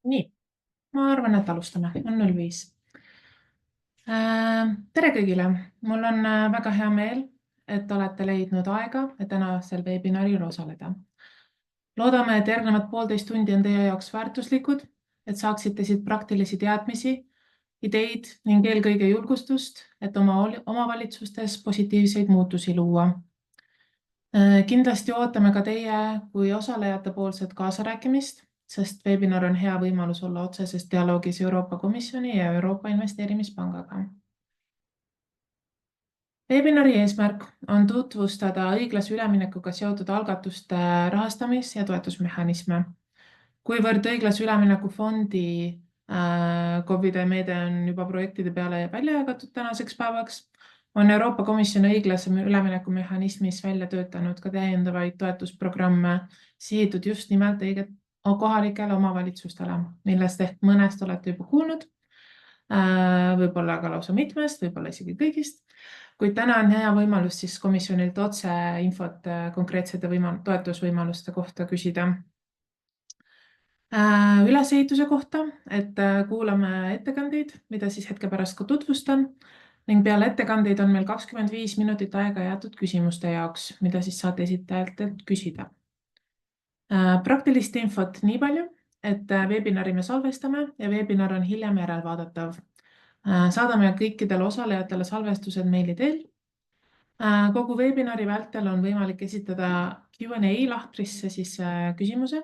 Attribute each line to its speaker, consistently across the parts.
Speaker 1: Nii, ma arvan, et alustame. On 05. Tere kõigile! Mul on väga hea meel, et olete leidnud aega, et tänasel Veebinaril osaleda. Loodame, et järgnevad 1,5 tundi on teie jaoks väärtuslikud, et saaksite siit praktilisi teadmisi, ideid ning eelkõige julgustust, et oma omavalitsustes positiivseid muutusi luua. Kindlasti ootame ka teie kui osalejate poolset kaasarääkimist, sest Veebinar on hea võimalus olla otseses dialoogis Euroopa Komisjoni ja Euroopa Investeerimispangaga. Veebinari eesmärk on tutvustada õiglase üleminekuga seotud algatuste rahastamis- ja toetusmehhanisme. Kuivõrd õiglase ülemineku fondi COVID-e meede on juba projektide peale välja jagatud tänaseks päevaks, on Euroopa Komisjon õiglase ülemineku mehhanismis välja töötanud ka täiendavaid toetusprogramme sihitud just nimelt kohalikele omavalitsustele, millest ehk mõnest olete juba kuulnud, võib-olla ka lausa mitmest, võib-olla isegi kõigist, kuid täna on hea võimalus siis komisjonilt otse infot konkreetsete toetusvõimaluste kohta küsida. Ülesehituse kohta, et kuulame ettekandeid, mida siis hetke pärast ka tutvustan, ning peale ettekandeid on meil 25 minutit aega jäetud küsimuste jaoks, mida siis saate esitajatelt küsida. Praktilist infot nii palju, et Veebinari me salvestame ja Veebinar on hiljem järelvaadatav. Saadame kõikidele osalejatele salvestused meili teel. Kogu Veebinari vältel on võimalik esitada Q&A lahtrisse siis küsimuse.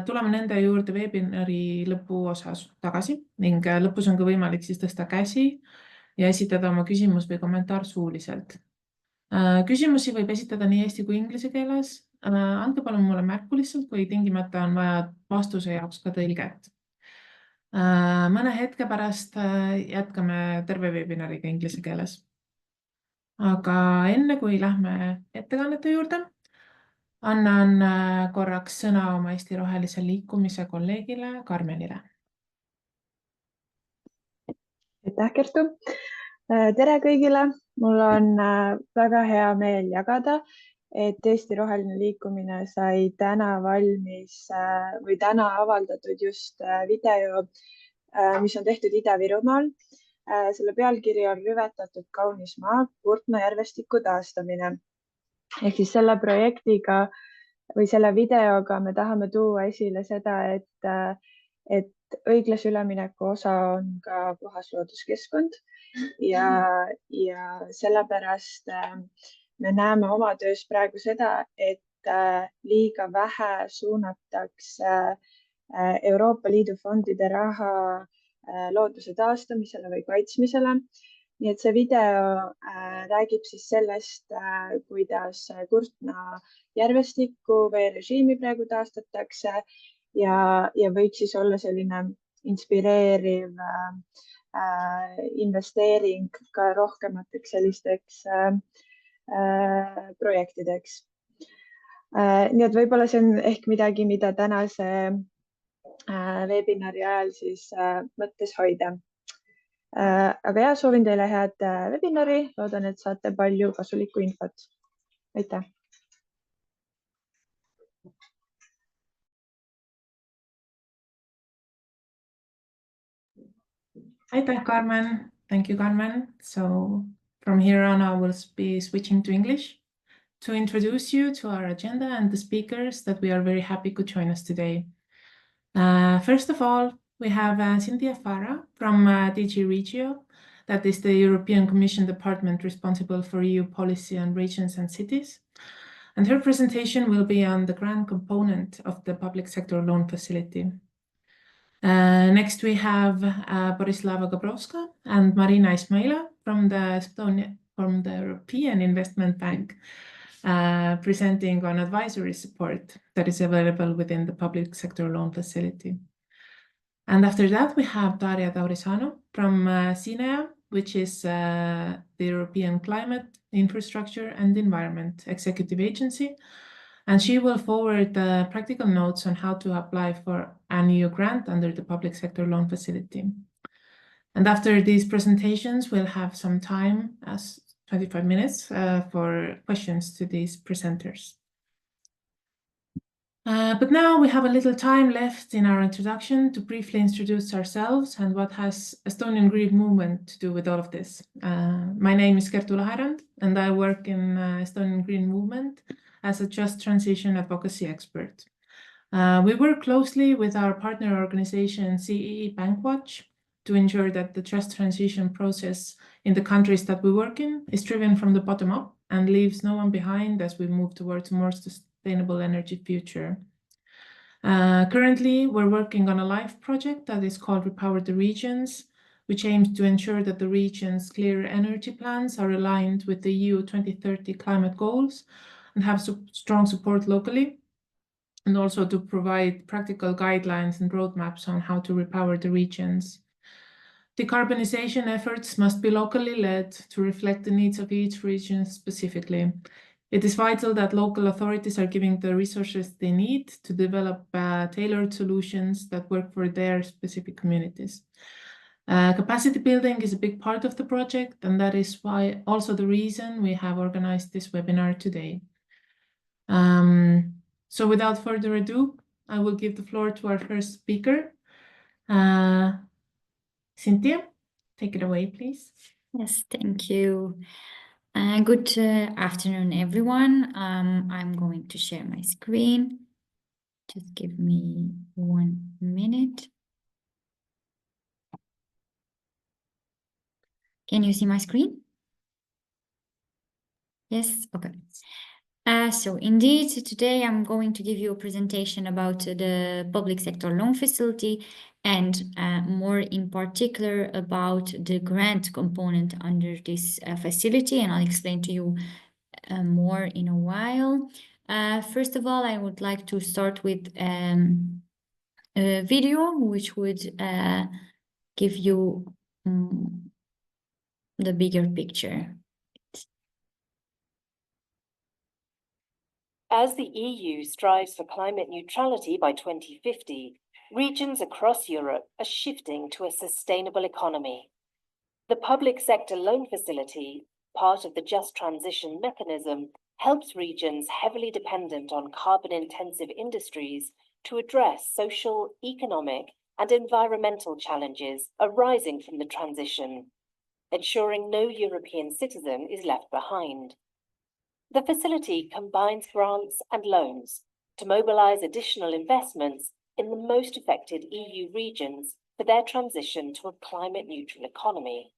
Speaker 1: Tuleme nende juurde Veebinari lõpu osas tagasi ning lõpus on ka võimalik siis tõsta käsi ja esitada oma küsimus või kommentaar suuliselt. Küsimusi võib esitada nii eesti kui inglise keeles. Andke palun mulle märku lihtsalt, kui tingimata on vaja vastuse jaoks ka tõlget. Mõne hetke pärast jätkame terve Veebinariga inglise keeles. Aga enne kui lähme ettekannete juurde, annan korraks sõna oma Eesti Rohelise Liikumise kolleegile Karmenile.
Speaker 2: Aitäh, Kertu! Tere kõigile! Mul on väga hea meel jagada, et Eesti Roheline Liikumine sai täna valmis või täna avaldatud just video, mis on tehtud Ida-Virumaal. Selle pealkiri on Rüvetatud kaunis maa, Kurtna järvestiku taastamine. Ehk siis selle projektiga või selle videoga me tahame tuua esile seda, et õiglase ülemineku osa on ka puhas looduskeskkond ja sellepärast me näeme oma töös praegu seda, et liiga vähe suunatakse Euroopa Liidu fondide raha looduse taastamisele või kaitsmisele. Nii et see video räägib siis sellest, kuidas Kurtna järvestikku veerežiimi praegu taastatakse ja võiks siis olla selline inspireeriv investeering ka rohkemateks sellisteks projektideks. Nii et võib-olla see on ehk midagi, mida tänase Veebinari ajal siis mõttes hoida. Aga soovin teile head Veebinari, loodan, et saate palju kasulikku infot. Aitäh!
Speaker 1: Aitäh, Carmen. Thank you, Carmen. So from here on, I will be switching to English to introduce you to our agenda and the speakers that we are very happy could join us today. First of all, we have Cynthia Farah from DG Regio, that is the European Commission department responsible for EU policy on regions and cities. And her presentation will be on the grant component of the public sector loan facility. Next, we have Borislava Gabrovska and Marina Ismaila from the European Investment Bank, presenting on advisory support that is available within the public sector loan facility. And after that, we have Daria Daurisano from CINEA, which is the European Climate, Infrastructure and Environment Executive Agency. And she will forward practical notes on how to apply for an EU grant under the public sector loan facility. And after these presentations, we'll have some time, as 25 minutes, for questions to these presenters. But now we have a little time left in our introduction to briefly introduce ourselves and what has Estonian Green Movement to do with all of this. My name is Kertu Laherand, and I work in Estonian Green Movement as a just transition advocacy expert. We work closely with our partner organization CEE Bankwatch to ensure that the just transition process in the countries that we work in is driven from the bottom up and leaves no one behind as we move towards a more sustainable energy future. Currently, we're working on a live project that is called Repower the Regions, which aims to ensure that the region's clear energy plans are aligned with the EU 2030 climate goals and have strong support locally, and also to provide practical guidelines and roadmaps on how to repower the regions. Decarbonization efforts must be locally led to reflect the needs of each region specifically. It is vital that local authorities are giving the resources they need to develop tailored solutions that work for their specific communities. Capacity building is a big part of the project, and that is why also the reason we have organized this webinar today. So without further ado, I will give the floor to our first speaker. Cynthia, take it away, please.
Speaker 3: Yes, thank you. Good afternoon, everyone. I'm going to share my screen. Just give me 1 minute. Can you see my screen? Yes, okay. So indeed, today I'm going to give you a presentation about the public sector loan facility and more in particular about the grant component under this facility, and I'll explain to you more in a while. First of all, I would like to start with a video which would give you the bigger picture.
Speaker 4: As the EU strives for climate neutrality by 2050, regions across Europe are shifting to a sustainable economy. The public sector loan facility, part of the Just Transition mechanism, helps regions heavily dependent on carbon-intensive industries to address social, economic, and environmental challenges arising from the transition, ensuring no European citizen is left behind. The facility combines grants and loans to mobilize additional investments in the most affected EU regions for their transition to a climate-neutral economy.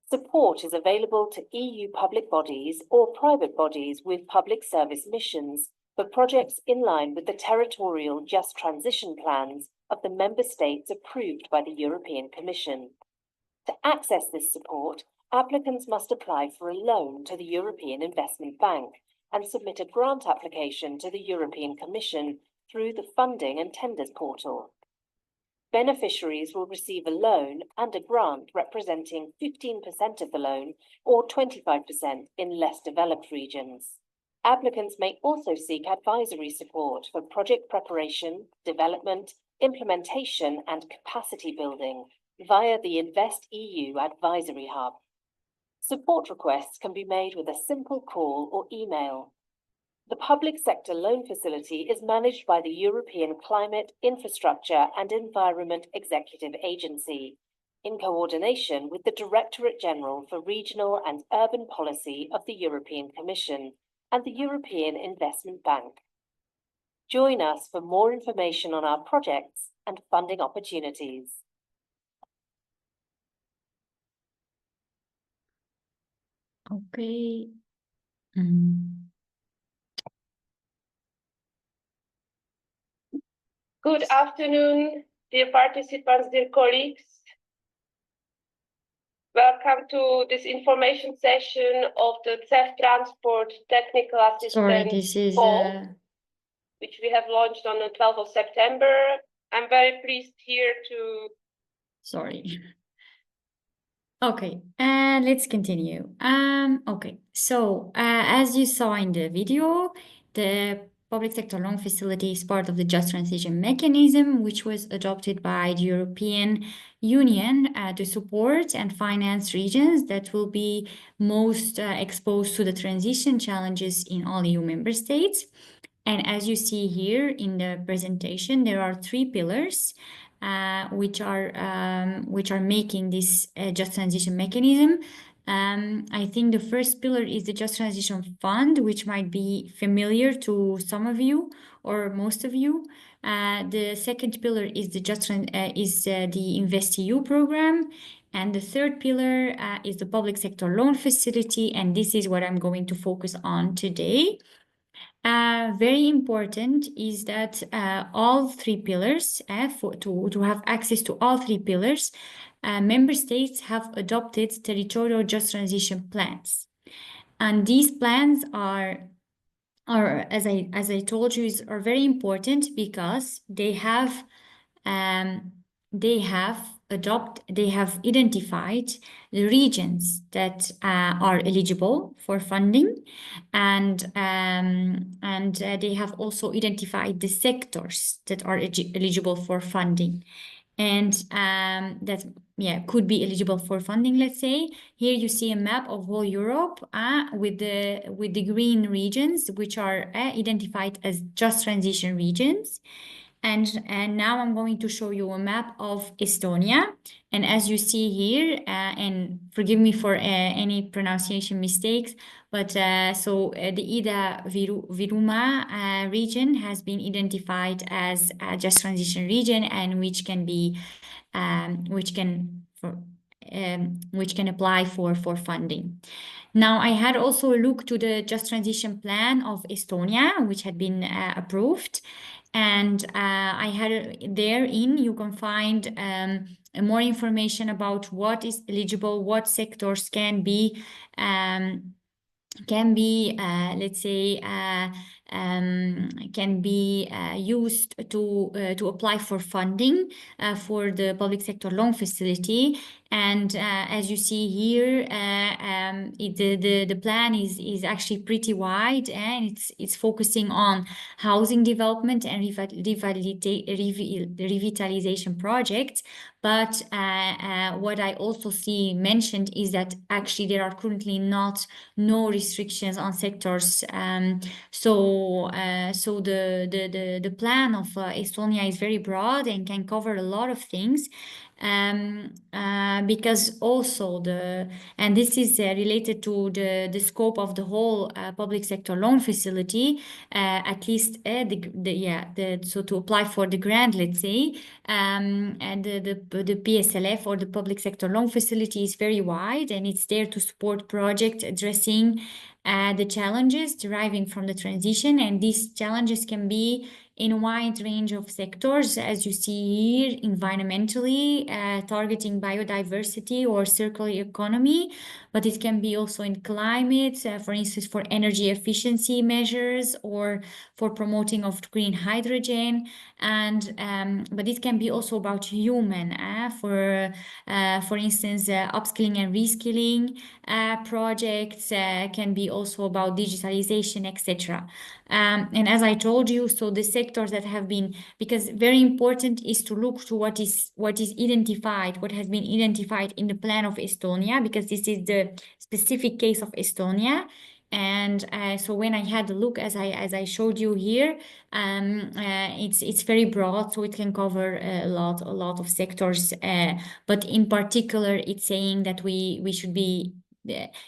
Speaker 4: Support is available to EU public bodies or private bodies with public service missions for projects in line with the territorial just transition plans of the member states approved by the European Commission. To access this support, applicants must apply for a loan to the European Investment Bank and submit a grant application to the European Commission through the Funding and Tenders portal. Beneficiaries will receive a loan and a grant representing 15% of the loan or 25% in less developed regions. Applicants may also seek advisory support for project preparation, development, implementation, and capacity building via the InvestEU Advisory Hub. Support requests can be made with a simple call or email. The public sector loan facility is managed by the European Climate, Infrastructure and Environment Executive Agency, in coordination with the Directorate General for Regional and Urban Policy of the European Commission and the European Investment Bank. Join us for more information on our projects and funding opportunities.
Speaker 3: Okay.
Speaker 5: Good afternoon, dear participants, dear colleagues. Welcome to this information session of the self-transport technical assistance
Speaker 3: Sorry, this is
Speaker 5: Poolt, which we have launched on the 12th of September. I'm very pleased here to...
Speaker 3: Sorry. Okay, and let's continue. Okay, so as you saw in the video, the public sector loan facility is part of the Just Transition mechanism, which was adopted by the European Union to support and finance regions that will be most exposed to the transition challenges in all EU member states. And as you see here in the presentation, there are 3 pillars which are making this just transition mechanism. I think the first pillar is the Just Transition Fund, which might be familiar to some of you or most of you. The second pillar is the the InvestEU program. And the third pillar is the public sector loan facility. And this is what I'm going to focus on today. Very important is that all 3 pillars, to have access to all 3 pillars, member states have adopted territorial just transition plans. And these plans are as I told you, are very important because they have identified the regions that are eligible for funding, and they have also identified the sectors that are eligible for funding, and that could be eligible for funding. Let's say here you see a map of whole Europe with the green regions, which are identified as just transition regions. And now I'm going to show you a map of Estonia. And as you see here, and forgive me for any pronunciation mistakes, but the Ida-Virumaa region has been identified as a just transition region, and which can apply for funding. Now, I had also a look to the Just Transition Plan of Estonia, which had been approved. And I had therein, you can find more information about what is eligible, what sectors can be let's say, can be used to apply for funding for the public sector loan facility. And as you see here, the plan is actually pretty wide, and it's focusing on housing development and revitalization projects. But what I also see mentioned is that actually there are currently no restrictions on sectors. So the plan of Estonia is very broad and can cover a lot of things. Because also and this is related to the scope of the whole public sector loan facility, at least so to apply for the grant, let's say, and the PSLF, or the public sector loan facility, is very wide, and it's there to support projects addressing the challenges deriving from the transition. And these challenges can be in a wide range of sectors, as you see here, environmentally, targeting biodiversity or circular economy, but it can be also in climate, for instance, for energy efficiency measures or for promoting of green hydrogen. And but it can be also about human, for instance, upskilling and reskilling projects, can be also about digitalization, etc. And as I told you, so the sectors that have been, because very important is to look to what is identified, what has been identified in the plan of Estonia, because this is the specific case of Estonia. And so when I had a look, as I showed you here, it's very broad, so it can cover a lot of sectors. But in particular, it's saying that you should be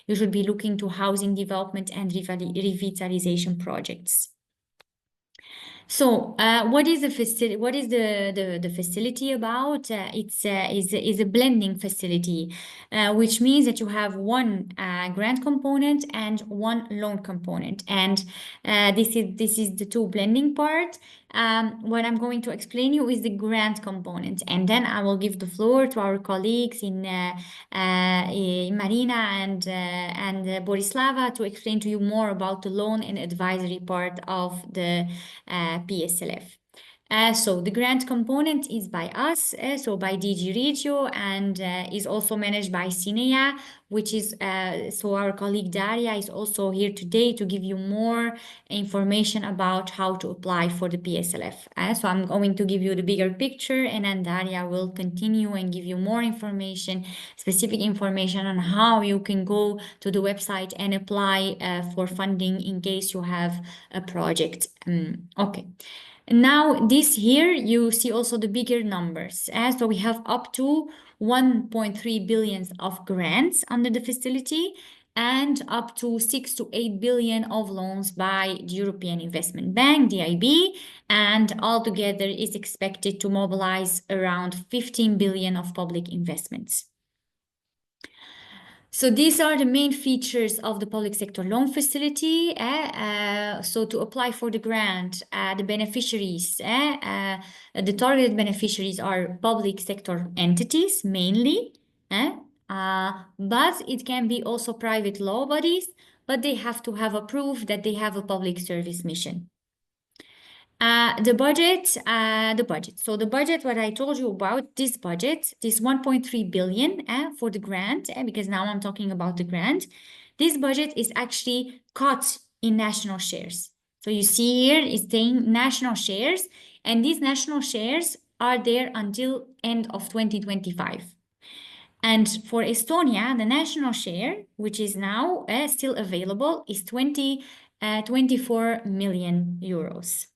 Speaker 3: looking to housing development and revitalization projects. So, what is the facility? What is the facility about? It's a blending facility, which means that you have one grant component and one loan component, and this is the two blending part. What I'm going to explain you is the grant component, and then I will give the floor to our colleagues in Marina and Borislava to explain to you more about the loan and advisory part of the PSLF. So the grant component is by us, so by DG Regio, and is also managed by Cinea, which is, so our colleague Daria is also here today to give you more information about how to apply for the PSLF. So I'm going to give you the bigger picture, and then Daria will continue and give you more information, specific information on how you can go to the website and apply for funding in case you have a project. Okay. Now this here, you see also the bigger numbers. So we have up to 1.3 billion of grants under the facility and up to 6 to 8 billion of loans by the European Investment Bank, the EIB, and altogether is expected to mobilize around 15 billion of public investments. So these are the main features of the public sector loan facility. So to apply for the grant, the beneficiaries, the targeted beneficiaries are public sector entities mainly, but it can be also private law bodies, but they have to have a proof that they have a public service mission. The budget. So the budget, what I told you about, this budget, this 1.3 billion for the grant, because now I'm talking about the grant. This budget is actually cut in national shares. So you see here is saying national shares, and these national shares are there until end of 2025. And for Estonia, the national share, which is now still available, is 24 million euros.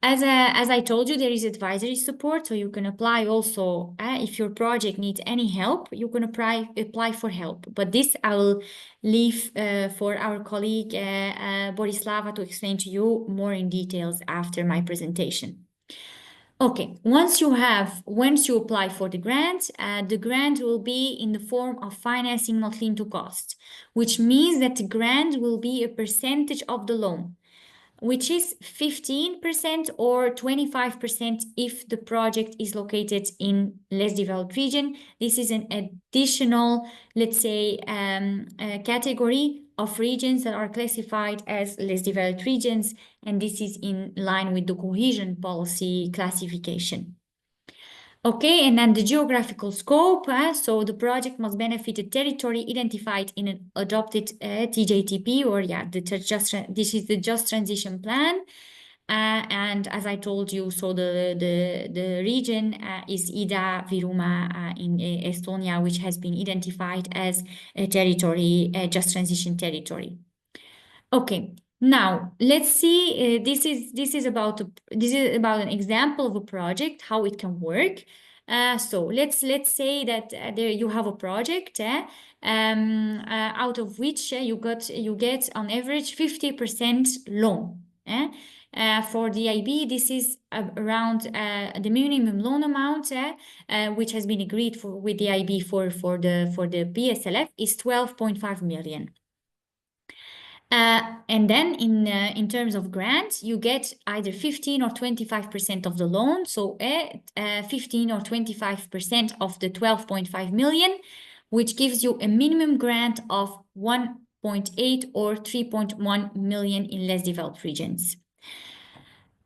Speaker 3: As I told you, there is advisory support, so you can apply also. If your project needs any help, you can apply for help. But this I will leave for our colleague Borislava to explain to you more in details after my presentation. Okay, once you apply for the grant will be in the form of financing not linked to cost, which means that the grant will be a percentage of the loan, which is 15% or 25% if the project is located in less developed region. This is an additional, let's say, category of regions that are classified as less developed regions, and this is in line with the cohesion policy classification. Okay, and then the geographical scope. So the project must benefit a territory identified in an adopted TJTP, or this is the Just Transition Plan. And as I told you, so the region is Ida-Virumaa in Estonia, which has been identified as a territory, a Just Transition territory. Okay. Now let's see. This is about an example of a project, how it can work. So let's say that there you have a project out of which you get on average 50% loan. For the EIB, this is around the minimum loan amount, which has been agreed with the EIB for the PSLF is 12.5 million. And then in terms of grants, you get either 15 or 25% of the loan. So 15 or 25% of the 12.5 million, which gives you a minimum grant of 1.8 or 3.1 million in less developed regions.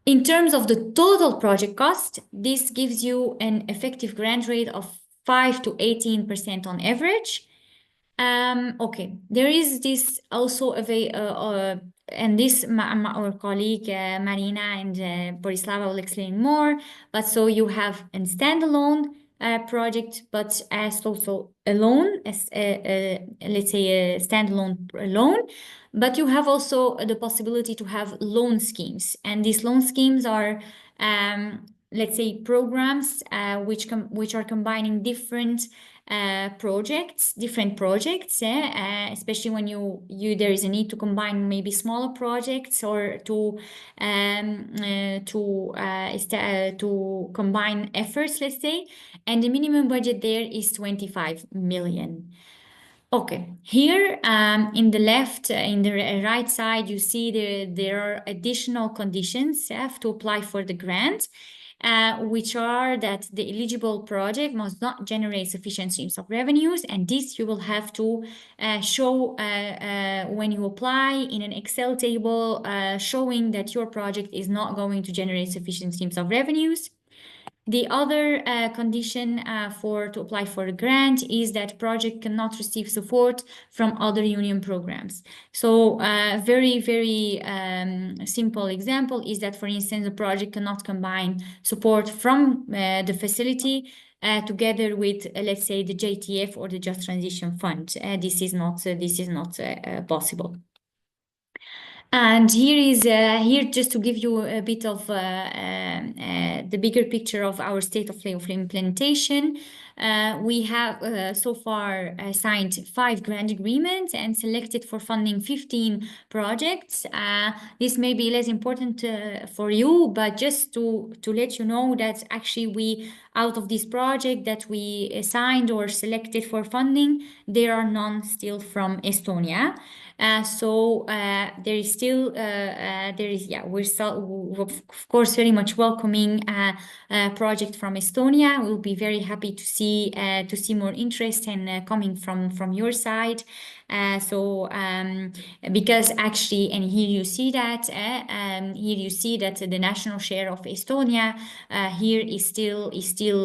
Speaker 3: In terms of the total project cost, this gives you an effective grant rate of 5 to 18% on average. Okay, there is this also and this our colleague Marina and Borislava will explain more. But so you have a standalone project, but as also a loan, as let's say a standalone loan. But you have also the possibility to have loan schemes, and these loan schemes are let's say programs which are combining different projects, especially when there is a need to combine maybe smaller projects or to combine efforts, let's say, and the minimum budget there is 25 million. Okay, here in the left, in the right side, you see there are additional conditions to apply for the grant, which are that the eligible project must not generate sufficient streams of revenues, and this you will have to show when you apply in an Excel table showing that your project is not going to generate sufficient streams of revenues. The other condition to apply for a grant is that project cannot receive support from other union programs. So very, very simple example is that, for instance, the project cannot combine support from the facility together with, let's say, the JTF or the Just Transition Fund. This is not possible. And here just to give you a bit of the bigger picture of our state of play of implementation. We have so far signed 5 grant agreements and selected for funding 15 projects. This may be less important for you, but just to let you know that actually out of this project that we signed or selected for funding, there are none still from Estonia. So there is still we're still, of course, very much welcoming a project from Estonia. We'll be very happy to see more interest and coming from your side. Because actually, and here you see that the national share of Estonia here is still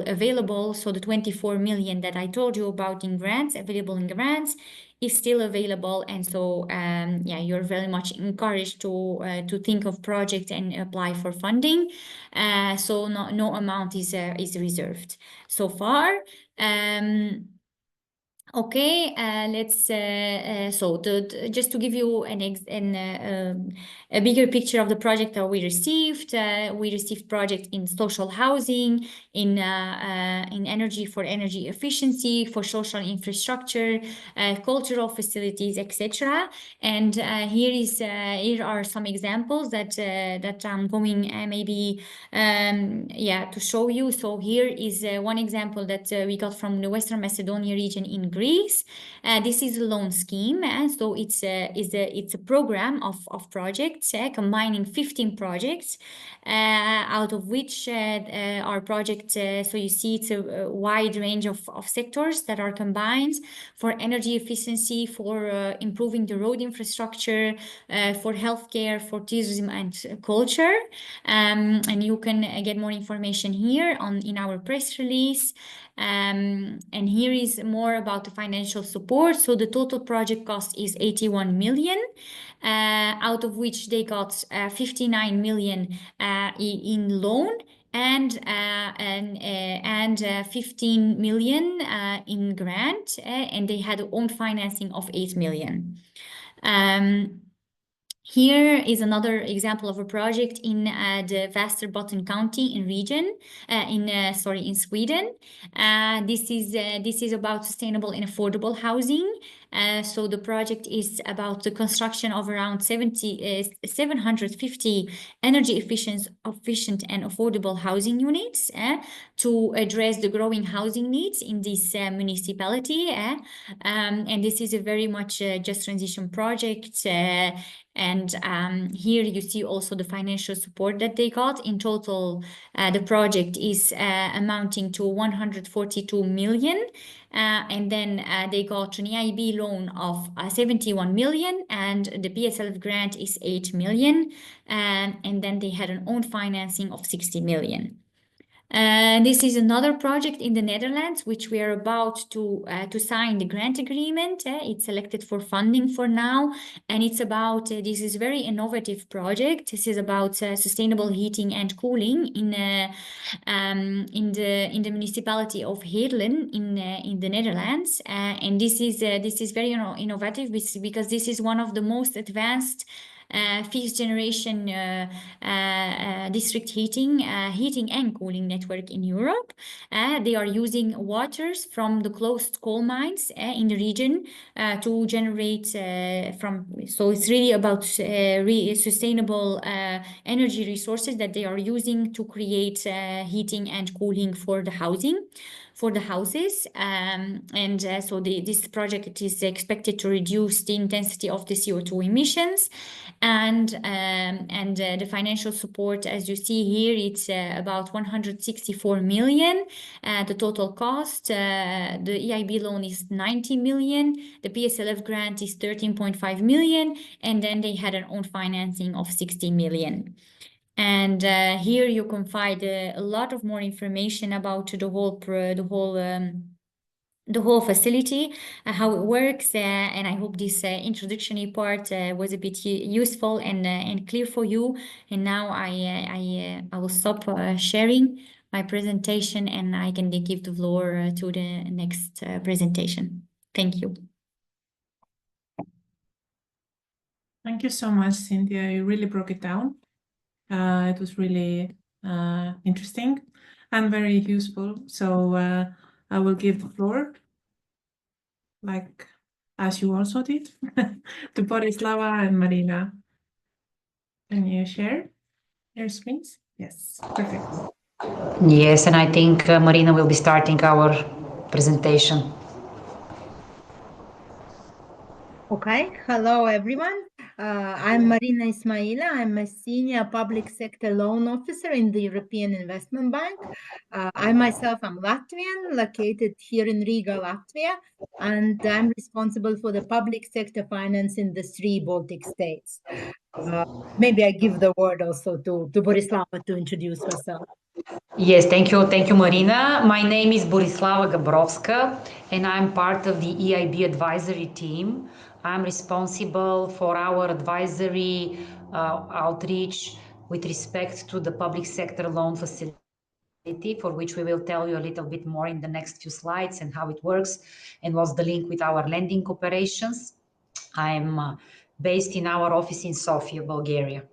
Speaker 3: available. So the 24 million that I told you about available in grants is still available, and so you're very much encouraged to think of project and apply for funding. So no amount is reserved so far. Okay, let's just to give you a bigger picture of the project that we received project in social housing, in energy for energy efficiency, for social infrastructure, cultural facilities, etc. And here are some examples that I'm going maybe to show you. So here is one example that we got from the Western Macedonia region in Greece. This is a loan scheme, and so it's a program of projects combining 15 projects, out of which are projects. So you see, it's a wide range of sectors that are combined for energy efficiency, for improving the road infrastructure, for healthcare, for tourism and culture. And you can get more information here in our press release. And here is more about the financial support. So the total project cost is 81 million, out of which they got 59 million in loan and 15 million in grant, and they had own financing of 8 million. Here is another example of a project in the Västerbotten County in Sweden. This is about sustainable and affordable housing. So the project is about the construction of around 750 energy efficient and affordable housing units to address the growing housing needs in this municipality. And this is a very much just transition project. And here you see also the financial support that they got. In total, the project is amounting to 142 million. And then they got an EIB loan of 71 million, and the PSLF grant is 8 million. And then they had an own financing of 60 million. This is another project in the Netherlands, which we are about to sign the grant agreement. It's selected for funding for now, and it's about this is a very innovative project. This is about sustainable heating and cooling in the municipality of Heerlen in the Netherlands, and this is very innovative because this is one of the most advanced fifth generation district heating and cooling network in Europe. They are using waters from the closed coal mines in the region to generate so it's really about sustainable energy resources that they are using to create heating and cooling for the houses. So this project is expected to reduce the intensity of the CO2 emissions, and the financial support, as you see here, it's about 164 million. The total cost, the EIB loan is 90 million, the PSLF grant is 13.5 million, and then they had an own financing of 60 million. And here you can find a lot of more information about the whole facility, how it works, and I hope this introductory part was a bit useful and clear for you. And now I will stop sharing my presentation, and I can give the floor to the next presentation. Thank you.
Speaker 1: Thank you so much, Cynthia. You really broke it down. It was really interesting and very useful. So I will give the floor, like as you also did, to Borislava and Marina. Can you share your screens? Yes, perfect.
Speaker 6: Yes, and I think Marina will be starting our presentation.
Speaker 7: Okay, hello everyone. I'm Marina Ismaila. I'm a senior public sector loan officer in the European Investment Bank. I myself am Latvian, located here in Riga, Latvia, and I'm responsible for the public sector finance in the 3 Baltic states. Maybe I give the word also to Borislava to introduce herself.
Speaker 6: Yes, thank you, Marina. My name is Borislava Gabrovska, and I'm part of the EIB advisory team. I'm responsible for our advisory outreach with respect to the public sector loan facility, for which we will tell you a little bit more in the next few slides and how it works and what's the link with our lending operations. I'm based in our office in Sofia, Bulgaria.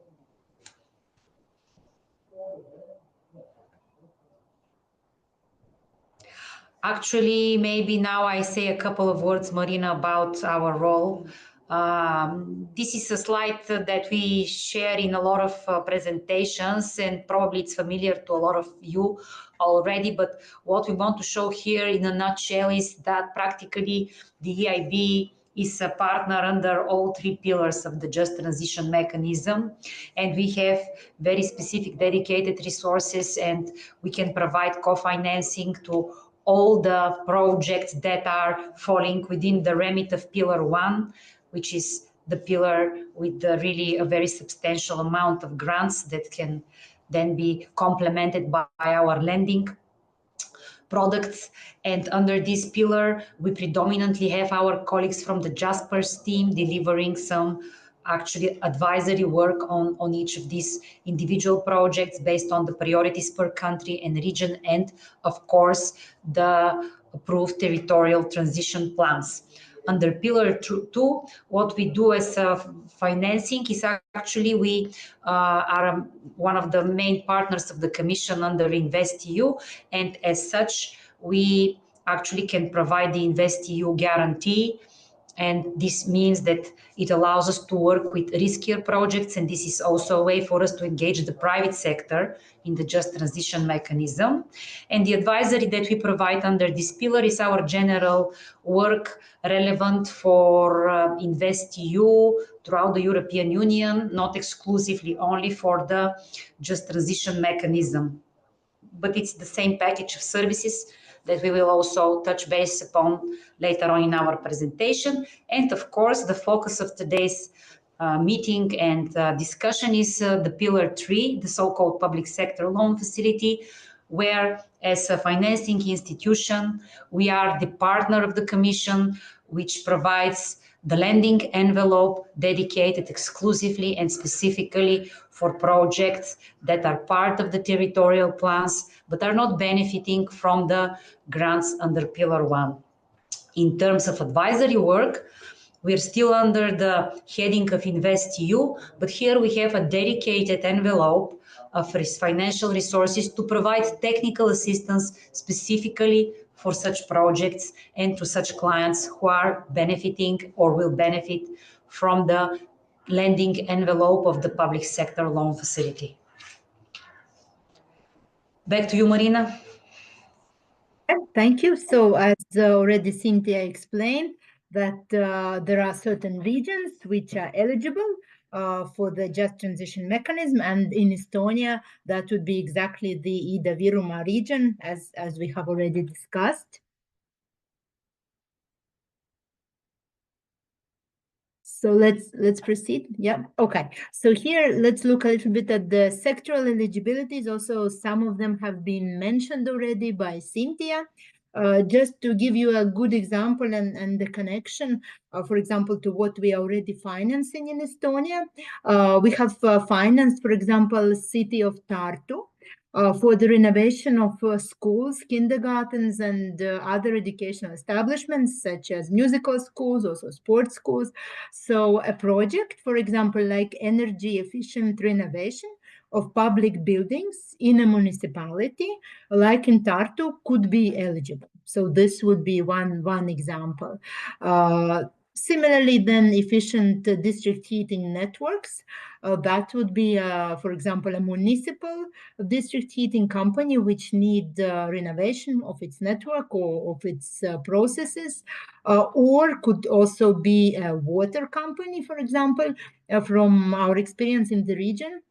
Speaker 6: Actually, maybe now I say a couple of words, Marina, about our role. This is a slide that we share in a lot of presentations, and probably it's familiar to a lot of you already, but what we want to show here in a nutshell is that practically the EIB is a partner under all 3 pillars of the Just Transition mechanism, and we have very specific dedicated resources, and we can provide co-financing to all the projects that are falling within the remit of Pillar 1, which is the pillar with really a very substantial amount of grants that can then be complemented by our lending products. And under this pillar, we predominantly have our colleagues from the Jaspers team delivering some actually advisory work on each of these individual projects based on the priorities per country and region, and of course the approved territorial transition plans. Under Pillar 2, what we do as financing is actually we are one of the main partners of the Commission under InvestEU, and as such we actually can provide the InvestEU guarantee, and this means that it allows us to work with riskier projects, and this is also a way for us to engage the private sector in the Just Transition mechanism. And the advisory that we provide under this pillar is our general work relevant for InvestEU throughout the European Union, not exclusively only for the Just Transition mechanism, but it's the same package of services that we will also touch base upon later on in our presentation. And of course, the focus of today's meeting and discussion is the Pillar 3, the so-called public sector loan facility, where as a financing institution, we are the partner of the Commission, which provides the lending envelope dedicated exclusively and specifically for projects that are part of the territorial plans, but are not benefiting from the grants under Pillar 1. In terms of advisory work, We're still under the heading of InvestEU, but here we have a dedicated envelope of financial resources to provide technical assistance specifically for such projects and to such clients who are benefiting or will benefit from the lending envelope of the public sector loan facility. Back to you, Marina.
Speaker 7: Thank you. So as already Cynthia explained, that there are certain regions which are eligible for the just transition mechanism, and in Estonia, that would be exactly the Ida-Virumaa region, as we have already discussed. So let's proceed. Yeah. Okay. So here let's look a little bit at the sectoral eligibilities. Also, some of them have been mentioned already by Cynthia. Just to give you a good example and the connection, for example, to what we are already financing in Estonia. We have financed, for example, city of Tartu for the renovation of schools, kindergartens, and other educational establishments, such as musical schools, also sports schools. So a project, for example, like energy efficient renovation of public buildings in a municipality, like in Tartu, could be eligible. So this would be one example. Similarly, then efficient district heating networks. That would be, for example, a municipal district heating company which need renovation of its network or of its processes, or could also be a water company, for example. From our experience in the region,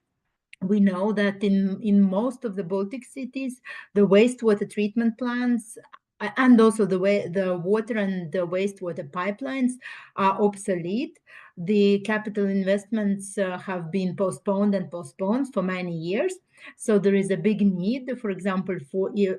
Speaker 7: we know that in most of the Baltic cities, the wastewater treatment plants and also the water and the wastewater pipelines are obsolete. The capital investments have been postponed for many years. So there is a big need, for example,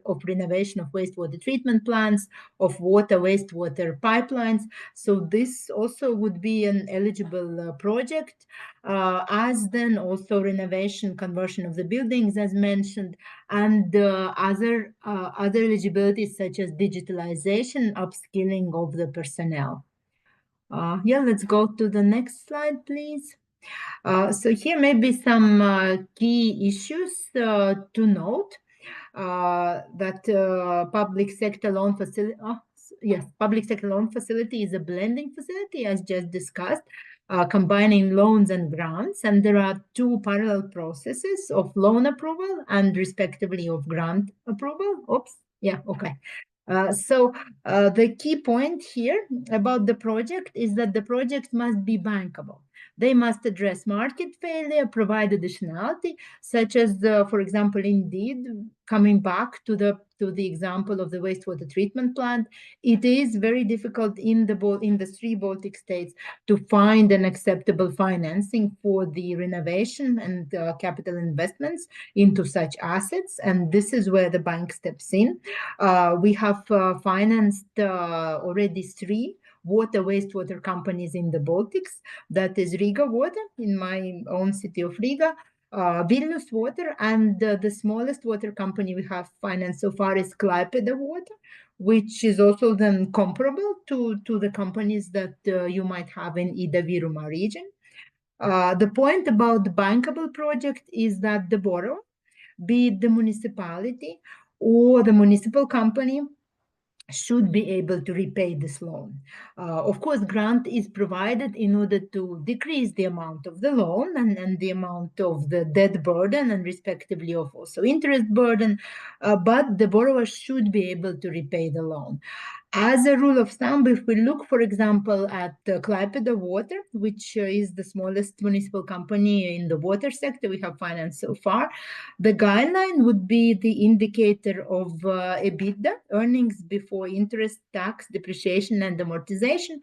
Speaker 7: of renovation of wastewater treatment plants, of wastewater pipelines. So this also would be an eligible project, as then also renovation, conversion of the buildings, as mentioned, and other eligibilities such as digitalization, upskilling of the personnel. Yeah, let's go to the next slide, please. So here may be some key issues to note, that public sector loan facility, public sector loan facility is a blending facility, as just discussed, combining loans and grants, and there are two parallel processes of loan approval and respectively of grant approval. Oops, yeah, okay. So the key point here about the project is that the project must be bankable. They must address market failure, provide additionality, such as, for example, indeed, coming back to the example of the wastewater treatment plant, it is very difficult in the three Baltic states to find an acceptable financing for the renovation and capital investments into such assets, and this is where the bank steps in. We have financed already three wastewater companies in the Baltics. That is Riga Water in my own city of Riga, Vilnius Water, and the smallest water company we have financed so far is Klaipėda Water, which is also then comparable to the companies that you might have in Ida-Virumaa region. The point about the bankable project is that the borrower, be it the municipality or the municipal company, should be able to repay this loan. Of course, grant is provided in order to decrease the amount of the loan and the amount of the debt burden and respectively of also interest burden, but the borrower should be able to repay the loan. As a rule of thumb, if we look, for example, at Klaipėda Water, which is the smallest municipal company in the water sector we have financed so far, the guideline would be the indicator of EBITDA, earnings before interest, tax, depreciation, and amortization.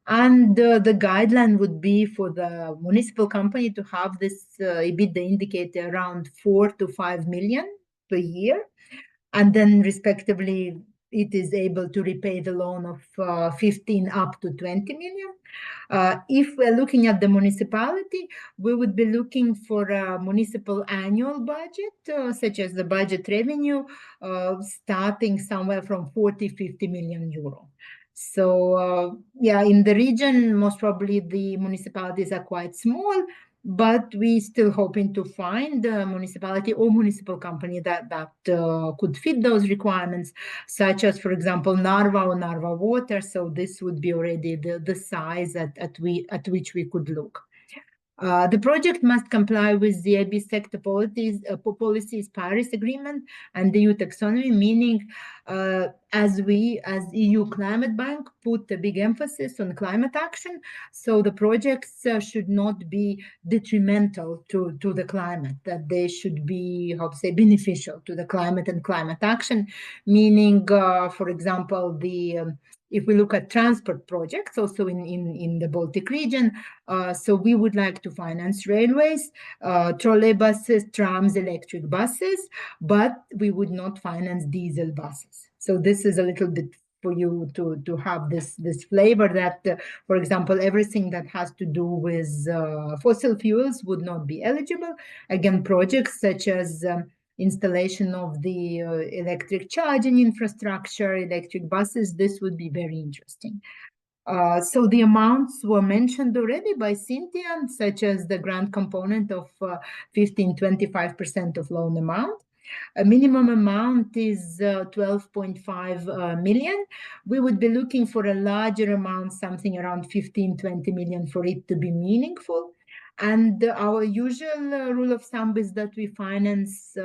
Speaker 7: And the guideline would be for the municipal company to have this EBITDA indicator around 4 to 5 million per year. And then respectively, it is able to repay the loan of 15 up to 20 million. If we're looking at the municipality, we would be looking for a municipal annual budget, such as the budget revenue, starting somewhere from 40-50 million euro. So yeah, in the region, most probably the municipalities are quite small, but we still hoping to find a municipality or municipal company that could fit those requirements, such as, for example, Narva or Narva Water. So this would be already the size at which we could look. The project must comply with the EIB sector policies Paris Agreement and the EU taxonomy, meaning as EU Climate Bank put a big emphasis on climate action, so the projects should not be detrimental to the climate, that they should be, how to say, beneficial to the climate and climate action, meaning, for example, if we look at transport projects, also in the Baltic region, so we would like to finance railways, trolleybuses, trams, electric buses, but we would not finance diesel buses. So this is a little bit for you to have this flavor that, for example, everything that has to do with fossil fuels would not be eligible. Again, projects such as installation of the electric charging infrastructure, electric buses, this would be very interesting. So the amounts were mentioned already by Cynthia, such as the grant component of 15-25% of loan amount. A minimum amount is 12.5 million. We would be looking for a larger amount, something around 15-20 million for it to be meaningful. And our usual rule of thumb is that we finance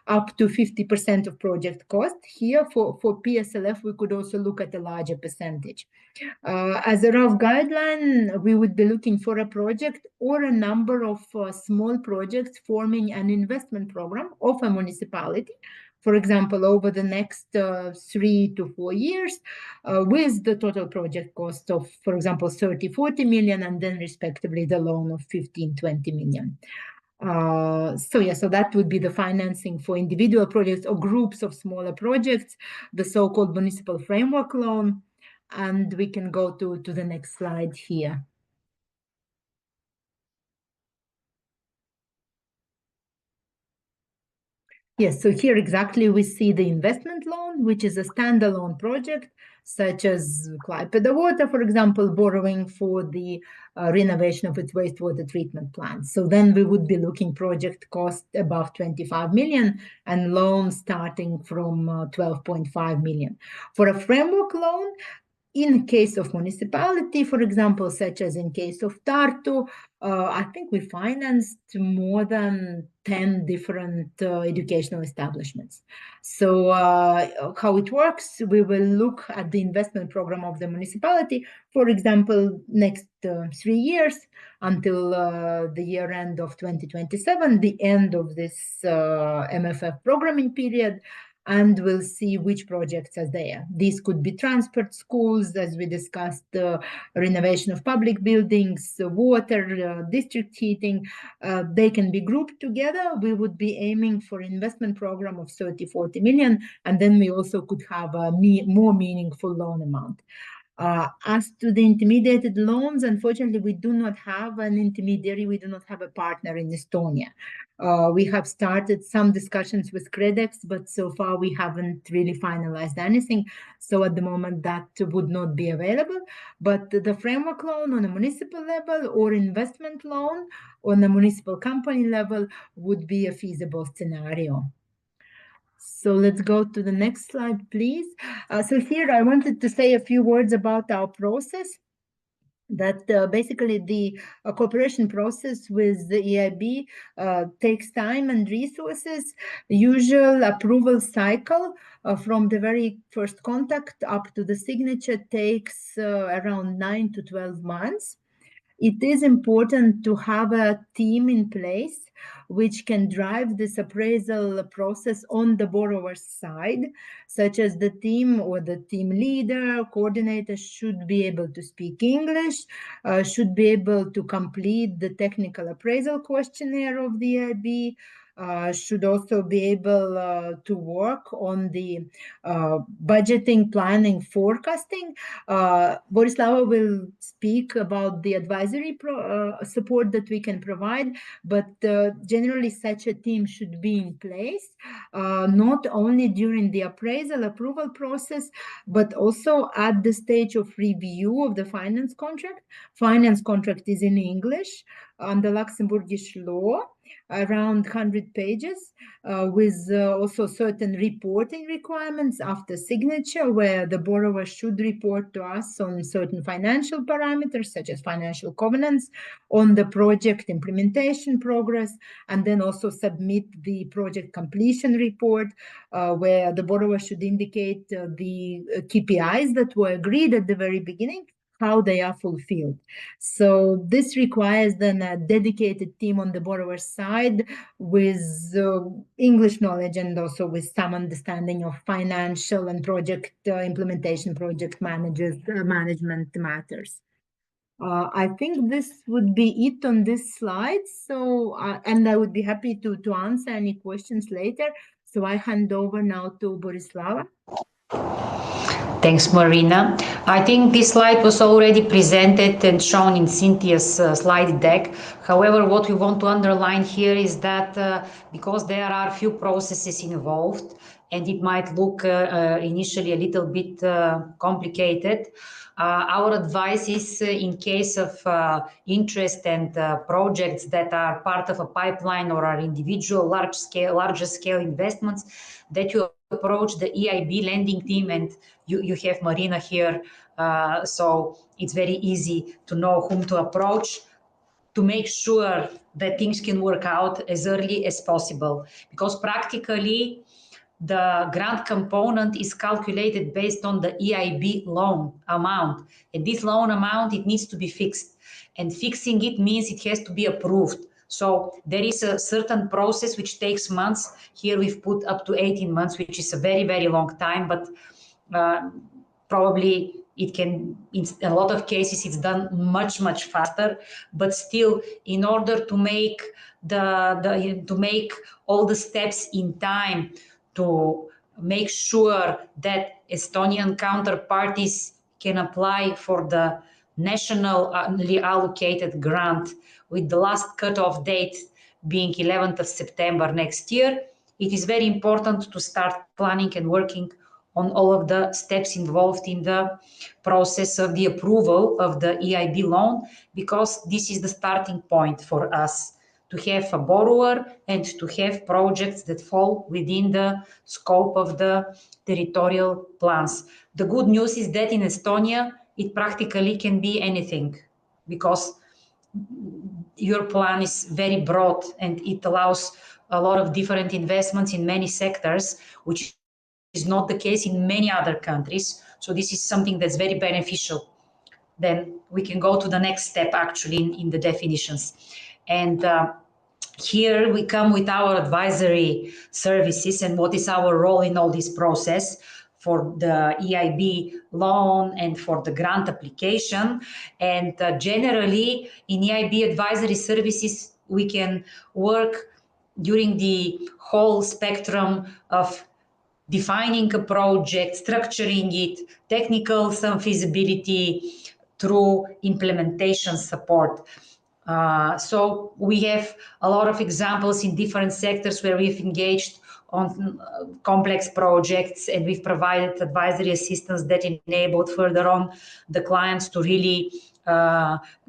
Speaker 7: up to 50% of project cost. Here for PSLF, we could also look at a larger percentage. As a rough guideline, we would be looking for a project or a number of small projects forming an investment program of a municipality, for example, over the next 3 to 4 years, with the total project cost of, for example, 30-40 million, and then respectively the loan of 15-20 million. So that would be the financing for individual projects or groups of smaller projects, the so-called municipal framework loan. And we can go to the next slide here. Yes, so here exactly we see the investment loan, which is a standalone project, such as Klaipėda Water, for example, borrowing for the renovation of its wastewater treatment plant. So then we would be looking project cost above 25 million and loan starting from 12.5 million. For a framework loan, in case of municipality, for example, such as in case of Tartu, I think we financed more than 10 different educational establishments. So how it works, we will look at the investment program of the municipality, for example, next 3 years until the year end of 2027, the end of this MFF programming period. And we'll see which projects are there. These could be transport, schools, as we discussed, renovation of public buildings, water, district heating. They can be grouped together. We would be aiming for an investment program of 30-40 million, and then we also could have a more meaningful loan amount. As to the intermediated loans, unfortunately, we do not have an intermediary. We do not have a partner in Estonia. We have started some discussions with Credex, but so far we haven't really finalized anything. So at the moment that would not be available. But the framework loan on a municipal level or investment loan on a municipal company level would be a feasible scenario. So let's go to the next slide, please. So here I wanted to say a few words about our process. That basically the cooperation process with the EIB takes time and resources. The usual approval cycle from the very first contact up to the signature takes around 9 to 12 months. It is important to have a team in place which can drive this appraisal process on the borrower's side, such as the team or the team leader, coordinator should be able to speak English, should be able to complete the technical appraisal questionnaire of the EIB, should also be able to work on the budgeting, planning, forecasting. Borislava will speak about the advisory support that we can provide, but generally such a team should be in place, not only during the appraisal approval process, but also at the stage of review of the finance contract. Finance contract is in English under Luxembourgish law, around 100 pages, with also certain reporting requirements after signature, where the borrower should report to us on certain financial parameters, such as financial covenants, on the project implementation progress, and then also submit the project completion report, where the borrower should indicate the KPIs that were agreed at the very beginning, how they are fulfilled. So this requires then a dedicated team on the borrower's side with English knowledge and also with some understanding of financial and project implementation, project management matters. I think this would be it on this slide. So, and I would be happy to answer any questions later. So I hand over now to Borislava.
Speaker 6: Thanks, Marina. I think this slide was already presented and shown in Cynthia's slide deck. However, what we want to underline here is that because there are few processes involved and it might look initially a little bit complicated, our advice is in case of interest and projects that are part of a pipeline or are individual larger scale investments, that you approach the EIB lending team, and you have Marina here, so it's very easy to know whom to approach to make sure that things can work out as early as possible, because practically the grant component is calculated based on the EIB loan amount, and this loan amount, it needs to be fixed, and fixing it means it has to be approved. So there is a certain process which takes months. Here we've put up to 18 months, which is a very, very long time, but probably it can, in a lot of cases, it's done much, much faster. But still, in order to make to make all the steps in time, to make sure that Estonian counterparties can apply for the nationally allocated grant with the last cutoff date being 11th of September next year, it is very important to start planning and working on all of the steps involved in the process of the approval of the EIB loan, because this is the starting point for us to have a borrower and to have projects that fall within the scope of the territorial plans. The good news is that in Estonia, it practically can be anything, because your plan is very broad and it allows a lot of different investments in many sectors, which is not the case in many other countries. So this is something that's very beneficial. Then we can go to the next step actually in the definitions. And here we come with our advisory services and what is our role in all this process for the EIB loan and for the grant application. And generally in EIB advisory services, we can work during the whole spectrum of defining a project, structuring it, technical, some feasibility, through implementation support. So we have a lot of examples in different sectors where we've engaged on complex projects, and we've provided advisory assistance that enabled further on the clients to really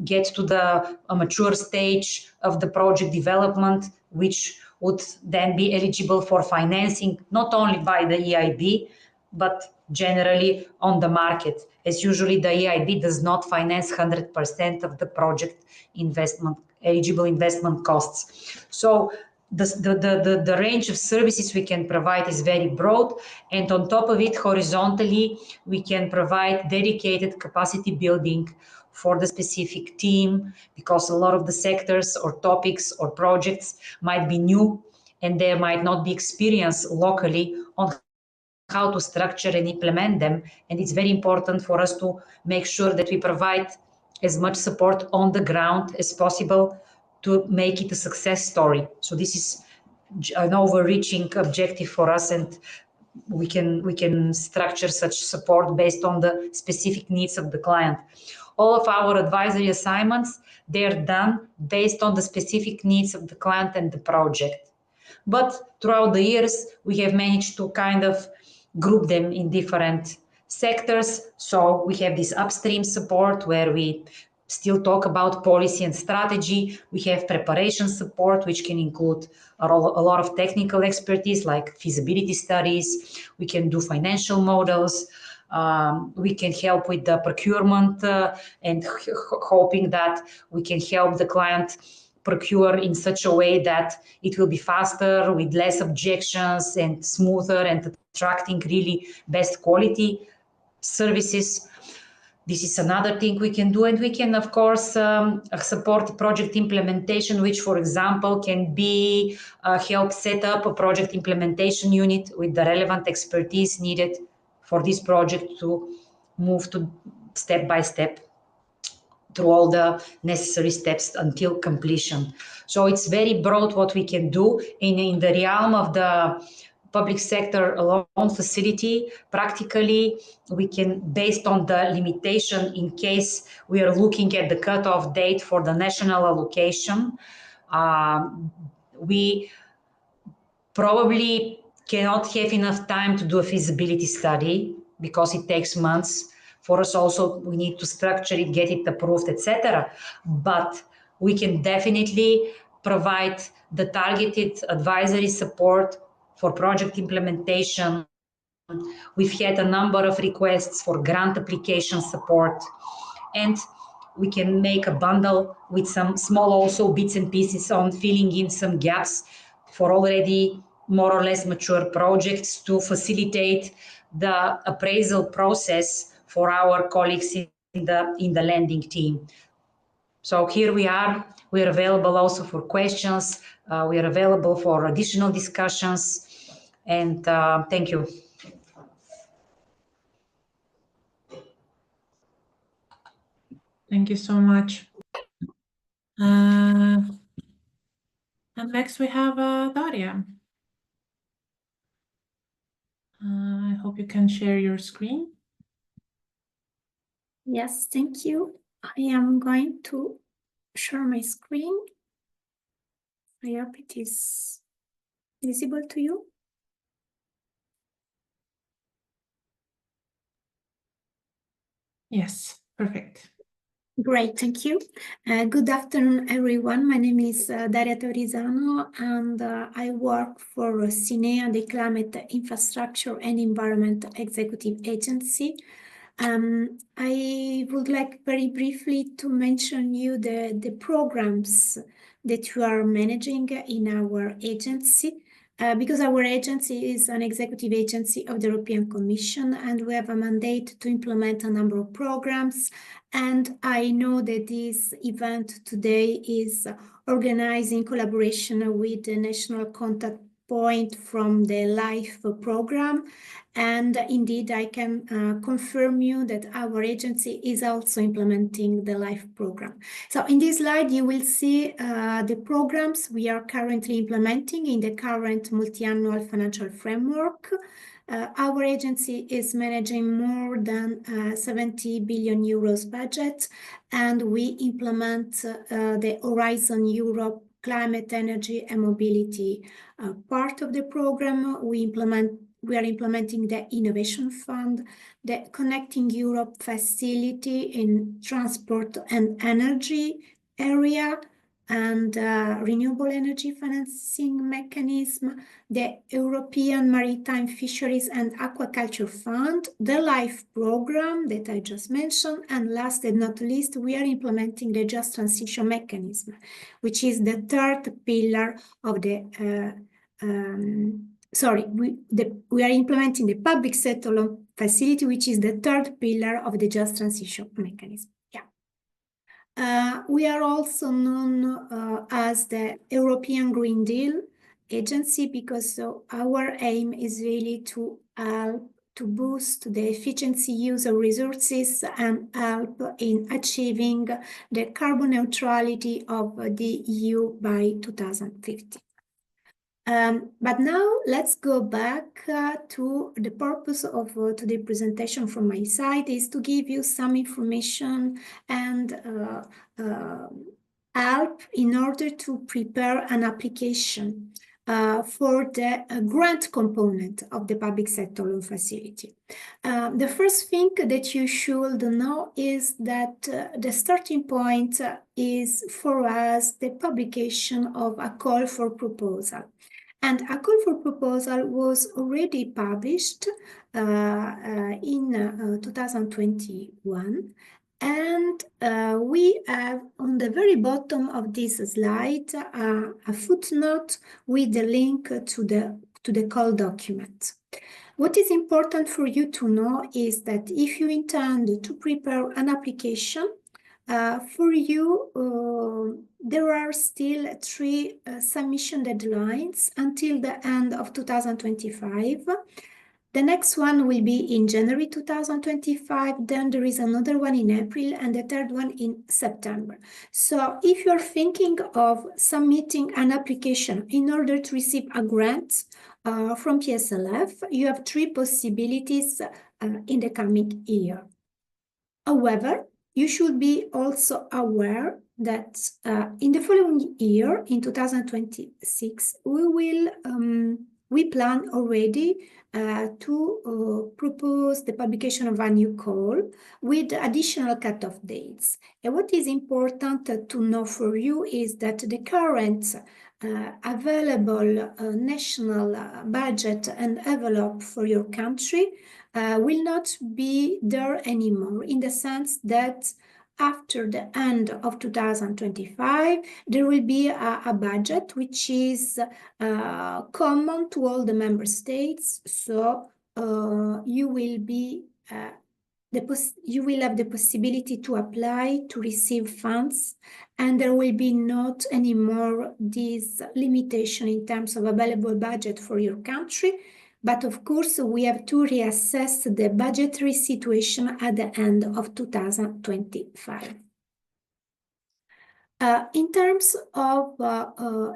Speaker 6: get to the mature stage of the project development, which would then be eligible for financing, not only by the EIB, but generally on the market, as usually the EIB does not finance 100% of the project investment, eligible investment costs. So the range of services we can provide is very broad, and on top of it, horizontally, we can provide dedicated capacity building for the specific team, because a lot of the sectors or topics or projects might be new and there might not be experience locally on how to structure and implement them. And it's very important for us to make sure that we provide as much support on the ground as possible to make it a success story. So this is an overreaching objective for us, and we can structure such support based on the specific needs of the client. All of our advisory assignments, they're done based on the specific needs of the client and the project. But throughout the years, we have managed to kind of group them in different sectors. So we have this upstream support where we still talk about policy and strategy. We have preparation support, which can include a lot of technical expertise like feasibility studies. We can do financial models. We can help with the procurement and hoping that we can help the client procure in such a way that it will be faster, with less objections and smoother, and attracting really best quality services. This is another thing we can do, and we can, of course, support project implementation, which, for example, can be help set up a project implementation unit with the relevant expertise needed for this project to move to step by step through all the necessary steps until completion. So it's very broad what we can do in the realm of the public sector loan facility. Practically, we can, based on the limitation, in case we are looking at the cutoff date for the national allocation, we probably cannot have enough time to do a feasibility study because it takes months. For us also, we need to structure it, get it approved, etc. But we can definitely provide the targeted advisory support for project implementation. We've had a number of requests for grant application support, and we can make a bundle with some small also bits and pieces on filling in some gaps for already more or less mature projects to facilitate the appraisal process for our colleagues in the lending team. So here we are. We are available also for questions. We are available for additional discussions. And thank you.
Speaker 1: Thank you so much. And next we have Daria. I hope you can share your screen.
Speaker 8: Yes, thank you. I am going to share my screen. I hope it is visible to you.
Speaker 1: Yes, perfect.
Speaker 8: Great, thank you. Good afternoon, everyone. My name is Daria Teorizano, and I work for CINEA, the Climate, Infrastructure and Environment Executive Agency. I would like very briefly to mention you the programs that we are managing in our agency, because our agency is an executive agency of the European Commission, and we have a mandate to implement a number of programs. And I know that this event today is organized in collaboration with the National Contact Point from the LIFE program. And indeed, I can confirm you that our agency is also implementing the LIFE program. So in this slide, you will see the programs we are currently implementing in the current multi-annual financial framework. Our agency is managing more than 70 billion euros budget, and we implement the Horizon Europe Climate, Energy and Mobility part of the program. We are implementing the Innovation Fund, the Connecting Europe facility in transport and energy area, and renewable energy financing mechanism, the European Maritime Fisheries and Aquaculture Fund, the LIFE program that I just mentioned, and last but not least, we are implementing the Just Transition mechanism, which is the third pillar of the we are implementing the public sector loan facility, which is the third pillar of the Just Transition mechanism. We are also known as the European Green Deal agency, because our aim is really to boost the efficiency use of resources and help in achieving the carbon neutrality of the EU by 2050. But now let's go back to the purpose of today's presentation from my side is to give you some information and help in order to prepare an application for the grant component of the public sector loan facility. The first thing that you should know is that the starting point is for us the publication of a call for proposal. And a call for proposal was already published in 2021. And we have on the very bottom of this slide a footnote with the link to the call document. What is important for you to know is that if you intend to prepare an application, for you, there are still 3 submission deadlines until the end of 2025. The next one will be in January 2025, then there is another one in April, and the third one in September. So if you're thinking of submitting an application in order to receive a grant from PSLF, you have 3 possibilities in the coming year. However, you should be also aware that in the following year, in 2026, we plan already to propose the publication of a new call with additional cutoff dates. And what is important to know for you is that the current available national budget and envelope for your country will not be there anymore, in the sense that after the end of 2025, there will be a budget which is common to all the member states. So you will have the possibility to apply to receive funds, and there will be not anymore this limitation in terms of available budget for your country. But of course, we have to reassess the budgetary situation at the end of 2025. In terms of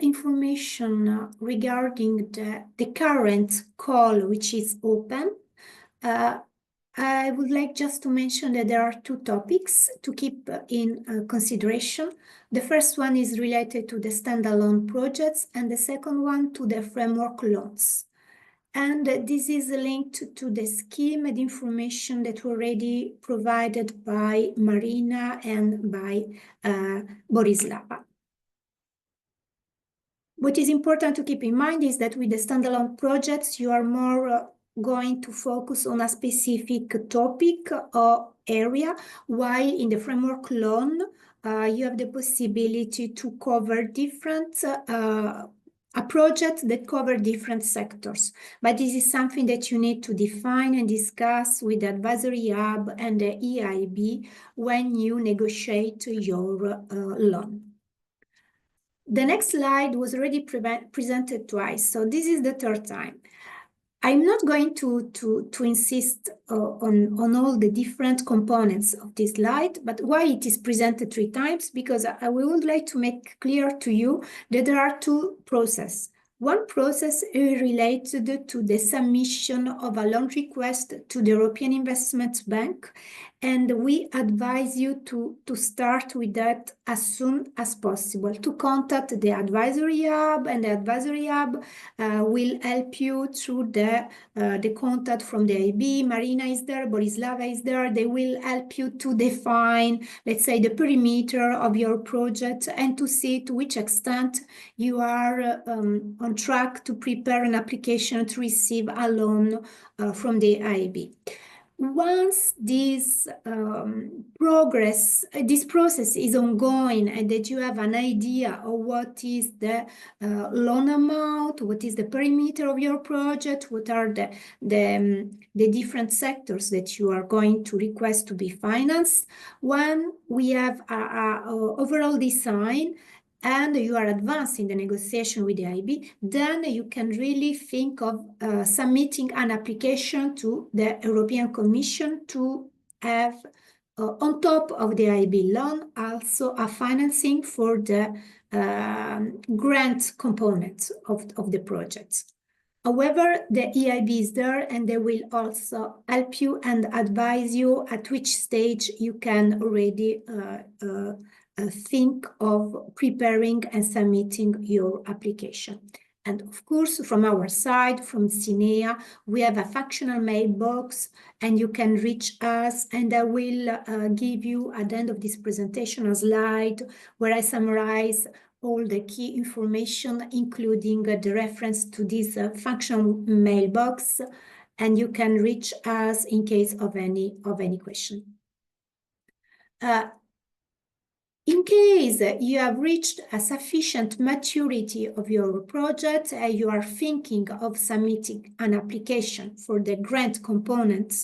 Speaker 8: information regarding the current call, which is open, I would like just to mention that there are 2 topics to keep in consideration. The first one is related to the standalone projects, and the second one to the framework loans. And this is linked to the scheme and information that were already provided by Marina and by Borislava. What is important to keep in mind is that with the standalone projects, you are more going to focus on a specific topic or area, while in the framework loan, you have the possibility to cover different a project that covers different sectors. But this is something that you need to define and discuss with the advisory hub and the EIB when you negotiate your loan. The next slide was already presented twice, so this is the 3rd time. I'm not going to insist on all the different components of this slide, but why it is presented 3 times? Because we would like to make clear to you that there are 2 processes. One process is related to the submission of a loan request to the European Investment Bank, and we advise you to start with that as soon as possible, to contact the advisory hub, and the advisory hub will help you through the contact from the EIB. Marina is there, Borislava is there. They will help you to define, let's say, the perimeter of your project and to see to which extent you are on track to prepare an application to receive a loan from the EIB. Once this process is ongoing and that you have an idea of what is the loan amount, what is the perimeter of your project, what are the different sectors that you are going to request to be financed, when we have a overall design and you are advancing the negotiation with the EIB, then you can really think of submitting an application to the European Commission to have, on top of the EIB loan, also a financing for the grant component of the project. However, the EIB is there and they will also help you and advise you at which stage you can already think of preparing and submitting your application. And of course, from our side, from CINEA, we have a functional mailbox and you can reach us, and I will give you at the end of this presentation a slide where I summarize all the key information, including the reference to this functional mailbox, and you can reach us in case of any question. In case you have reached a sufficient maturity of your project and you are thinking of submitting an application for the grant components,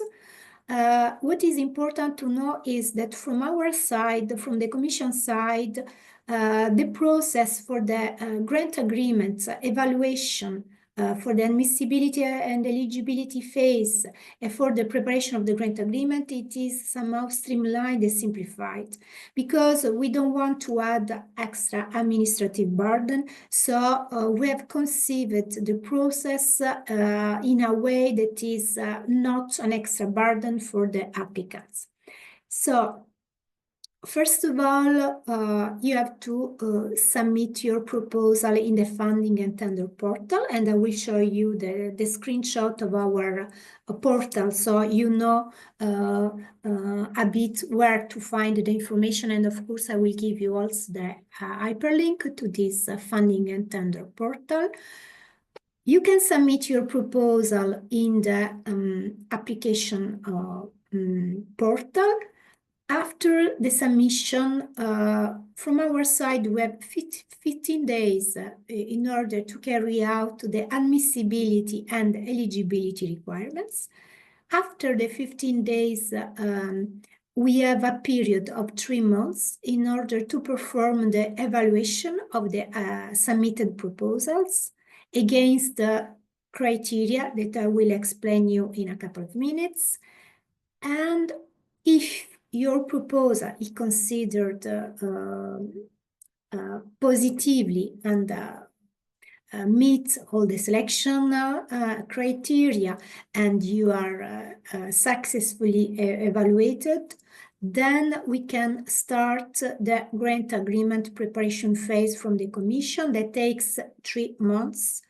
Speaker 8: what is important to know is that from our side, from the Commission side, the process for the grant agreement evaluation for the admissibility and eligibility phase for the preparation of the grant agreement, it is somehow streamlined and simplified because we don't want to add extra administrative burden. So we have conceived the process in a way that is not an extra burden for the applicants. So first of all, you have to submit your proposal in the funding and tender portal, and I will show you the screenshot of our portal so you know a bit where to find the information. And of course, I will give you also the hyperlink to this funding and tender portal. You can submit your proposal in the application portal. After the submission, from our side, we have 15 days in order to carry out the admissibility and eligibility requirements. After the 15 days, we have a period of 3 months in order to perform the evaluation of the submitted proposals against the criteria that I will explain you in a couple of minutes. And if your proposal is considered positively and meets all the selection criteria and you are successfully evaluated, then we can start the grant agreement preparation phase from the Commission that takes 3 months.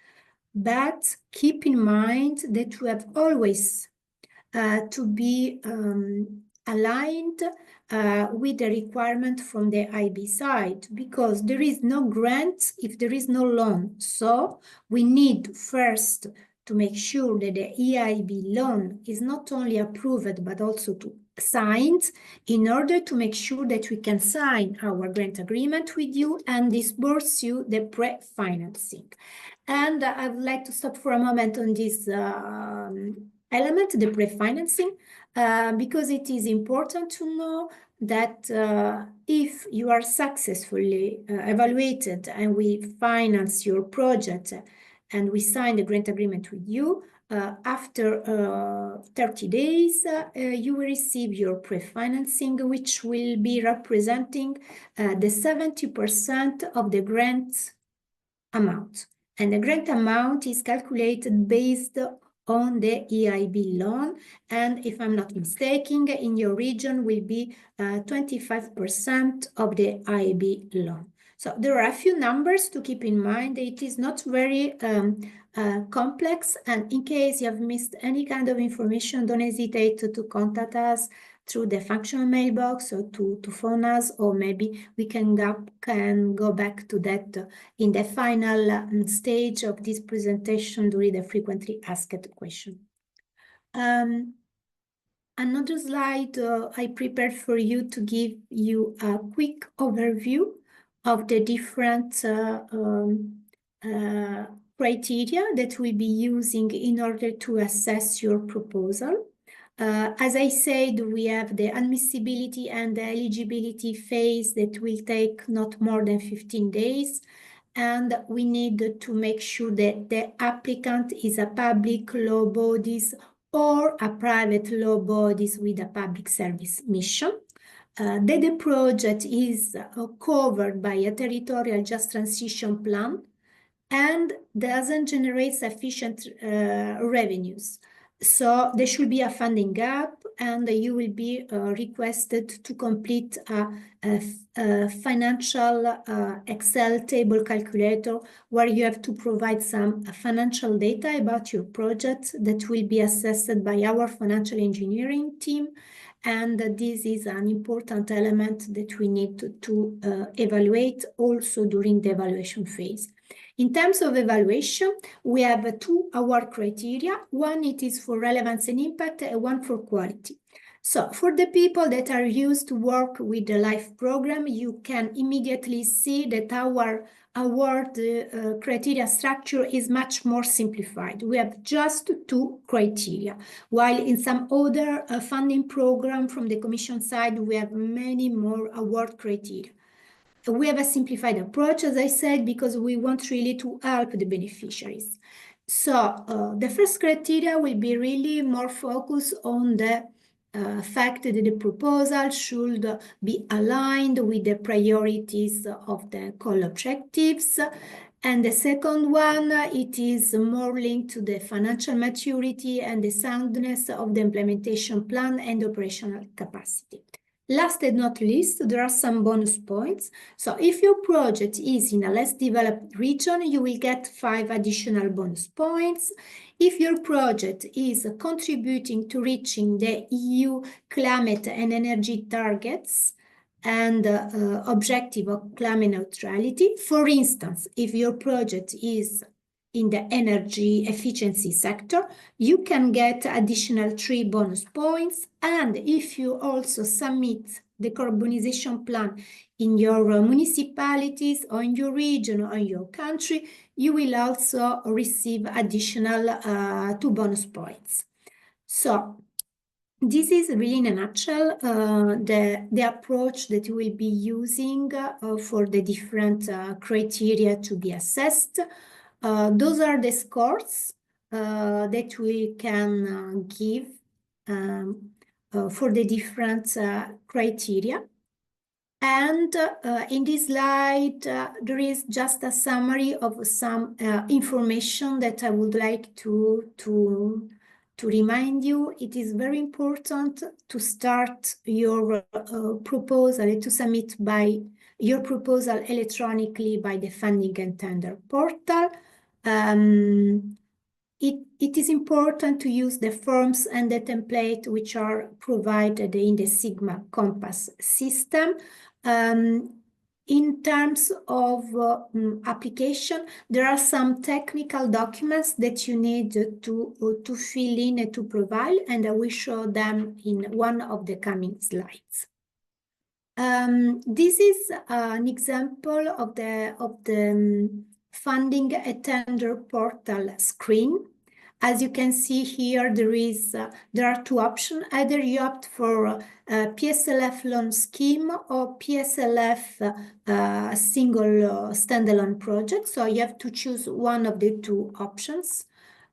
Speaker 8: But keep in mind that we have always to be aligned with the requirement from the IB side, because there is no grant if there is no loan. So we need first to make sure that the EIB loan is not only approved but also signed in order to make sure that we can sign our grant agreement with you and disburse you the pre-financing. And I would like to stop for a moment on this element, the pre-financing, because it is important to know that if you are successfully evaluated and we finance your project and we sign the grant agreement with you, after 30 days, you will receive your pre-financing, which will be representing the 70% of the grant amount. And the grant amount is calculated based on the EIB loan, and if I'm not mistaken, in your region will be 25% of the EIB loan. So there are a few numbers to keep in mind. It is not very complex, and in case you have missed any kind of information, don't hesitate to contact us through the functional mailbox or to phone us, or maybe we can go back to that in the final stage of this presentation during the frequently asked question. Another slide I prepared for you to give you a quick overview of the different criteria that we'll be using in order to assess your proposal. As I said, we have the admissibility and the eligibility phase that will take not more than 15 days. And we need to make sure that the applicant is a public law bodies or a private law bodies with a public service mission. The project is covered by a territorial just transition plan and doesn't generate sufficient revenues. So there should be a funding gap, and you will be requested to complete a financial Excel table calculator where you have to provide some financial data about your project that will be assessed by our financial engineering team. And this is an important element that we need to evaluate also during the evaluation phase. In terms of evaluation, we have 2 award criteria. One, it is for relevance and impact, and one for quality. So for the people that are used to work with the LIFE program, you can immediately see that our award criteria structure is much more simplified. We have just 2 criteria, while in some other funding program from the Commission side, we have many more award criteria. We have a simplified approach, as I said, because we want really to help the beneficiaries. So the first criteria will be really more focused on the fact that the proposal should be aligned with the priorities of the call objectives. And the second one, it is more linked to the financial maturity and the soundness of the implementation plan and operational capacity. Last but not least, there are some bonus points. So if your project is in a less developed region, you will get 5 additional bonus points. If your project is contributing to reaching the EU climate and energy targets and objective of climate neutrality, for instance, if your project is in the energy efficiency sector, you can get additional 3 bonus points. And if you also submit the decarbonization plan in your municipalities or in your region or in your country, you will also receive additional 2 bonus points. So this is really in a nutshell the approach that we will be using for the different criteria to be assessed. Those are the scores that we can give for the different criteria. And in this slide, there is just a summary of some information that I would like to remind you. It is very important to start your proposal, to submit your proposal electronically by the funding and tender portal. It is important to use the forms and the template which are provided in the Sigma Compass system. In terms of application, there are some technical documents that you need to fill in and to provide, and I will show them in one of the coming slides. This is an example of the funding a tender portal screen. As you can see here, there are 2 options. Either you opt for PSLF loan scheme or PSLF single standalone project. So you have to choose one of the 2 options.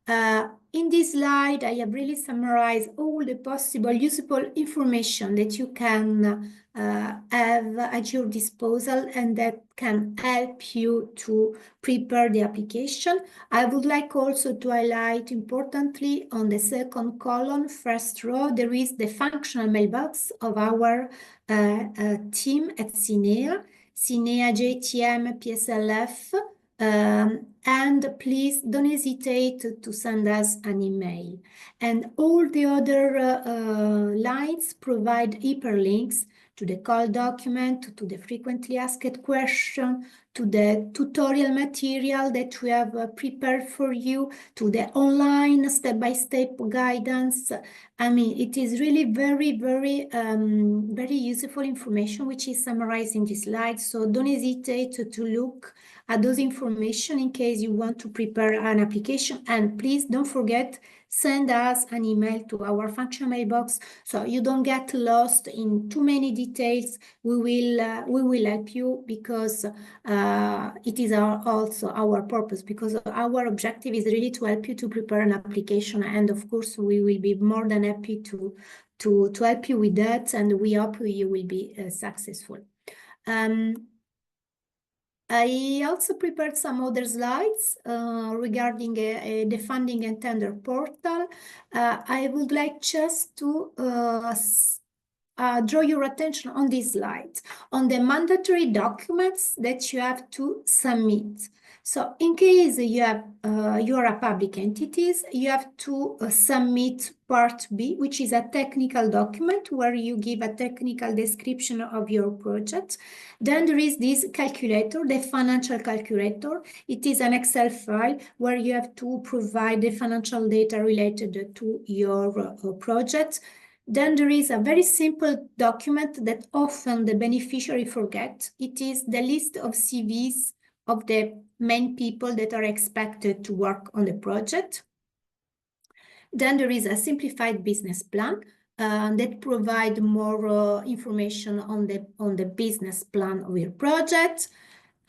Speaker 8: In this slide, I have really summarized all the possible usable information that you can have at your disposal and that can help you to prepare the application. I would like also to highlight importantly on the second column, first row, there is the functional mailbox of our team at SINEA, JTM, PSLF, and please don't hesitate to send us an email. And all the other lines provide hyperlinks to the call document, to the frequently asked question, to the tutorial material that we have prepared for you, to the online step-by-step guidance. I mean, it is really very, very, very useful information which is summarized in this slide. So don't hesitate to look at those information in case you want to prepare an application. And please don't forget send us an email to our function mailbox so you don't get lost in too many details. We will help you because it is also our purpose, because our objective is really to help you to prepare an application, and of course we will be more than happy to help you with that, and we hope you will be successful. I also prepared some other slides regarding the funding and tender portal. I would like just to draw your attention on this slide, on the mandatory documents that you have to submit. So in case you are a public entities, you have to submit Part B, which is a technical document where you give a technical description of your project. Then there is this calculator, the financial calculator. It is an Excel file where you have to provide the financial data related to your project. Then there is a very simple document that often the beneficiary forget. It is the list of CVs of the main people that are expected to work on the project. Then there is a simplified business plan that provide more information on the business plan of your project.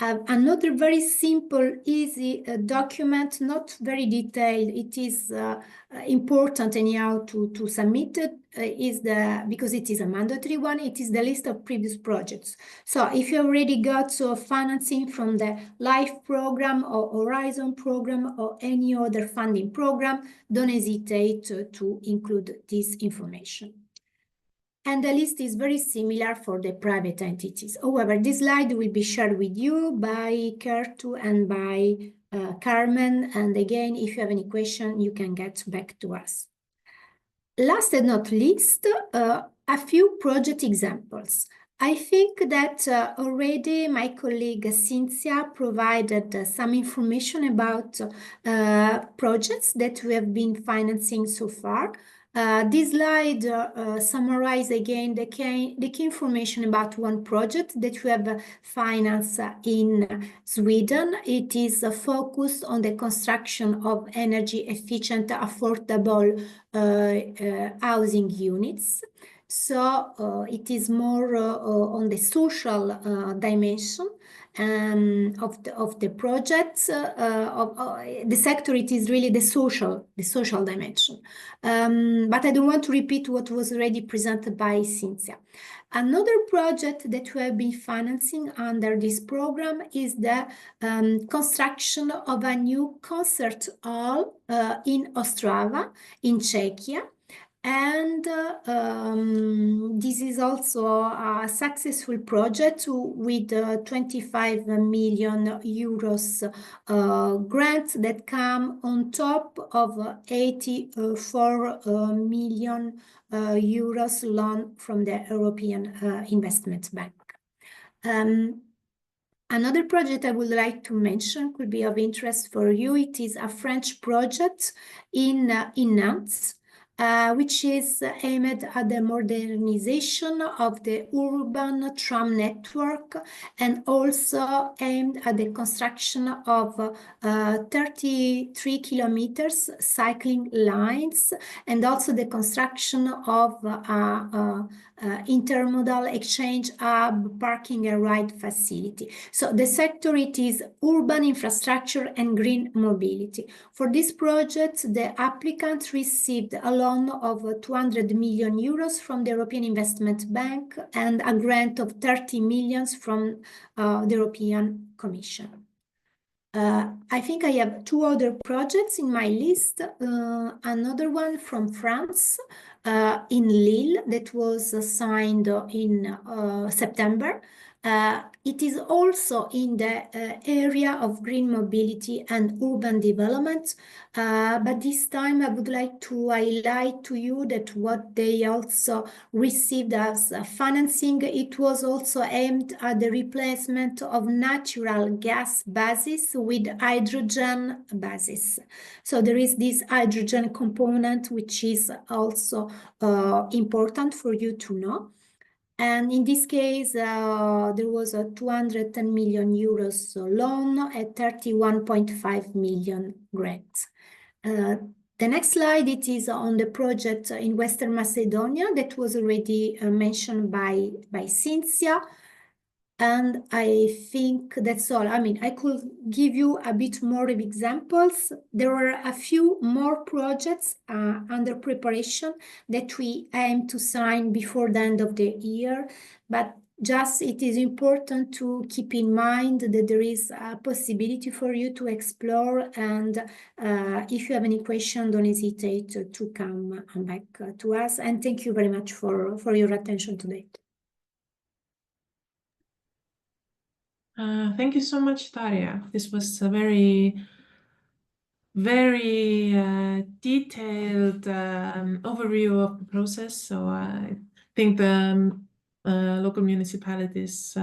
Speaker 8: Another very simple, easy document, not very detailed. It is important anyhow to submit it, because it is a mandatory one. It is the list of previous projects. So if you already got financing from the LIFE program or Horizon program or any other funding program, don't hesitate to include this information. And the list is very similar for the private entities. However, this slide will be shared with you by Kertu and by Carmen. And again, if you have any question, you can get back to us. Last and not least, a few project examples. I think that already my colleague Cynthia provided some information about projects that we have been financing so far. This slide summarizes again the key information about one project that we have financed in Sweden. It is focused on the construction of energy efficient, affordable housing units. So it is more on the social dimension of the project. The sector, it is really the social dimension. But I don't want to repeat what was already presented by Cynthia. Another project that we have been financing under this program is the construction of a new concert hall in Ostrava, in Czechia. And this is also a successful project with 25 million euros grant that come on top of 84 million euros loan from the European Investment Bank. Another project I would like to mention could be of interest for you. It is a French project in Nantes. Which is aimed at the modernization of the urban tram network and also aimed at the construction of 33 kilometers cycling lines and also the construction of intermodal exchange hub, parking and ride facility. So the sector, it is urban infrastructure and green mobility. For this project, the applicant received a loan of 200 million euros from the European Investment Bank and a grant of 30 million from the European Commission. I think I have two other projects in my list. Another one from France, in Lille, that was signed in September. It is also in the area of green mobility and urban development, but this time I would like to highlight to you that what they also received as financing, it was also aimed at the replacement of natural gas bases with hydrogen bases. So there is this hydrogen component, which is also important for you to know. And in this case, there was a 210 million euros loan at 31.5 million grant. The next slide, it is on the project in Western Macedonia that was already mentioned by Cynthia. And I think that's all. I mean, I could give you a bit more of examples. There are a few more projects under preparation that we aim to sign before the end of the year. But just it is important to keep in mind that there is a possibility for you to explore. And if you have any question, don't hesitate to come back to us. And thank you very much for your attention today.
Speaker 1: Thank you so much, Daria. This was a very detailed overview of the process. So I think the local municipalities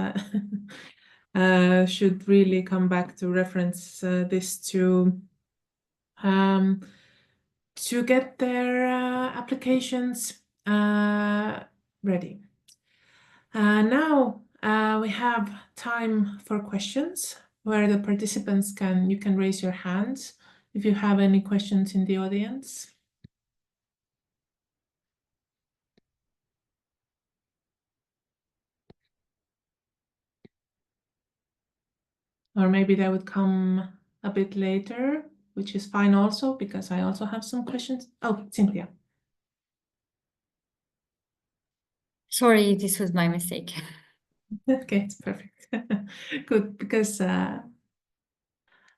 Speaker 1: should really come back to reference this to get their applications ready. Now we have time for questions where the participants you can raise your hands if you have any questions in the audience. Or maybe they would come a bit later, which is fine also, because I also have some questions. Oh, Cynthia.
Speaker 3: Sorry, this was my mistake.
Speaker 1: Okay, it's perfect. Good, because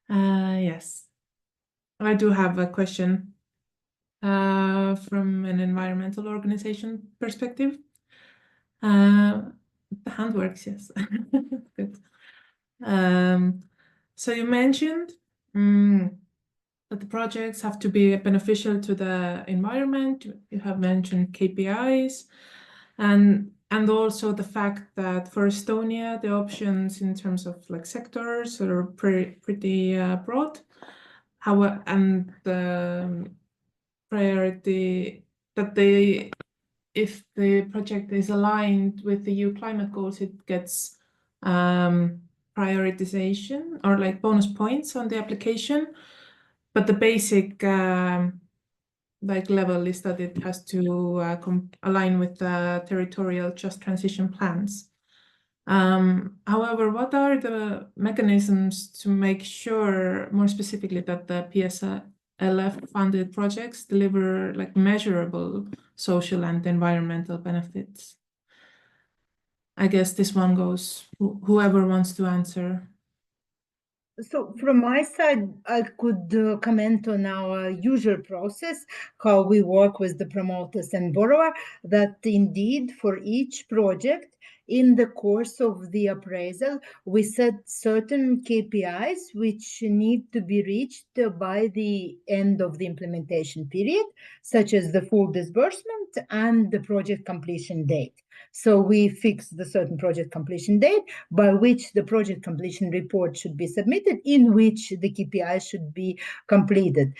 Speaker 1: yes, I do have a question from an environmental organization perspective. The hand works, yes. Good. So you mentioned that the projects have to be beneficial to the environment. You have mentioned KPIs, and also the fact that for Estonia, the options in terms of like sectors are pretty broad. And the priority that if the project is aligned with the EU climate goals, it gets prioritization or like bonus points on the application. But the basic like level is that it has to align with the territorial just transition plans. However, what are the mechanisms to make sure more specifically that the PSLF funded projects deliver like measurable social and environmental benefits? I guess this one goes, whoever wants to answer.
Speaker 7: So from my side, I could comment on our usual process, how we work with the promoters and borrower, that indeed for each project, in the course of the appraisal, we set certain KPIs which need to be reached by the end of the implementation period, such as the full disbursement and the project completion date. So we fix the certain project completion date by which the project completion report should be submitted, in which the KPIs should be completed.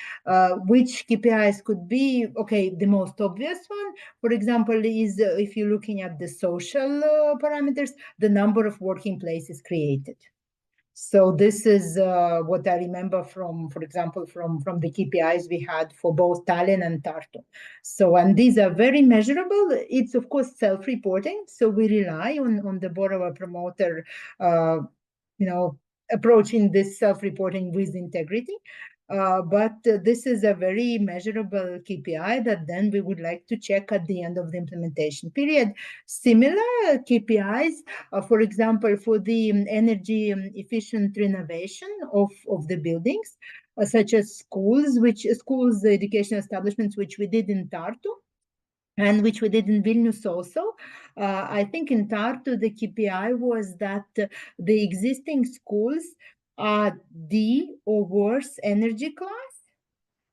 Speaker 7: Which KPIs could be, okay, the most obvious one, for example, is if you're looking at the social parameters, the number of working places created. So this is what I remember from, for example, from the KPIs we had for both Tallinn and Tartu. So, and these are very measurable. It's of course self-reporting. So we rely on the borrower promoter, approaching this self-reporting with integrity. But this is a very measurable KPI that then we would like to check at the end of the implementation period. Similar KPIs, for example, for the energy efficient renovation of the buildings, such as schools, educational establishments, which we did in Tartu, and which we did in Vilnius also. I think in Tartu, the KPI was that the existing schools are D or worse energy class,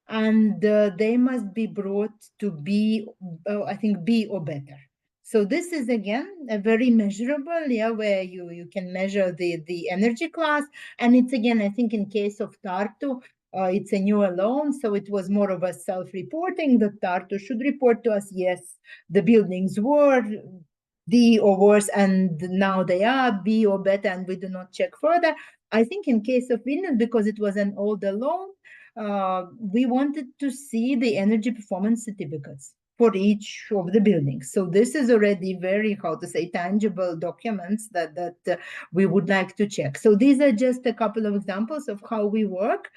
Speaker 7: and they must be brought to B, I think B or better. So this is again a very measurable, where you can measure the energy class. And it's again, I think in case of Tartu, it's a new loan, so it was more of a self-reporting that Tartu should report to us, yes, the buildings were D or worse, and now they are B or better, and we do not check further. I think in case of Vilnius, because it was an older loan, we wanted to see the energy performance certificates for each of the buildings. So this is already very, how to say, tangible documents that we would like to check. So these are just a couple of examples of how we work.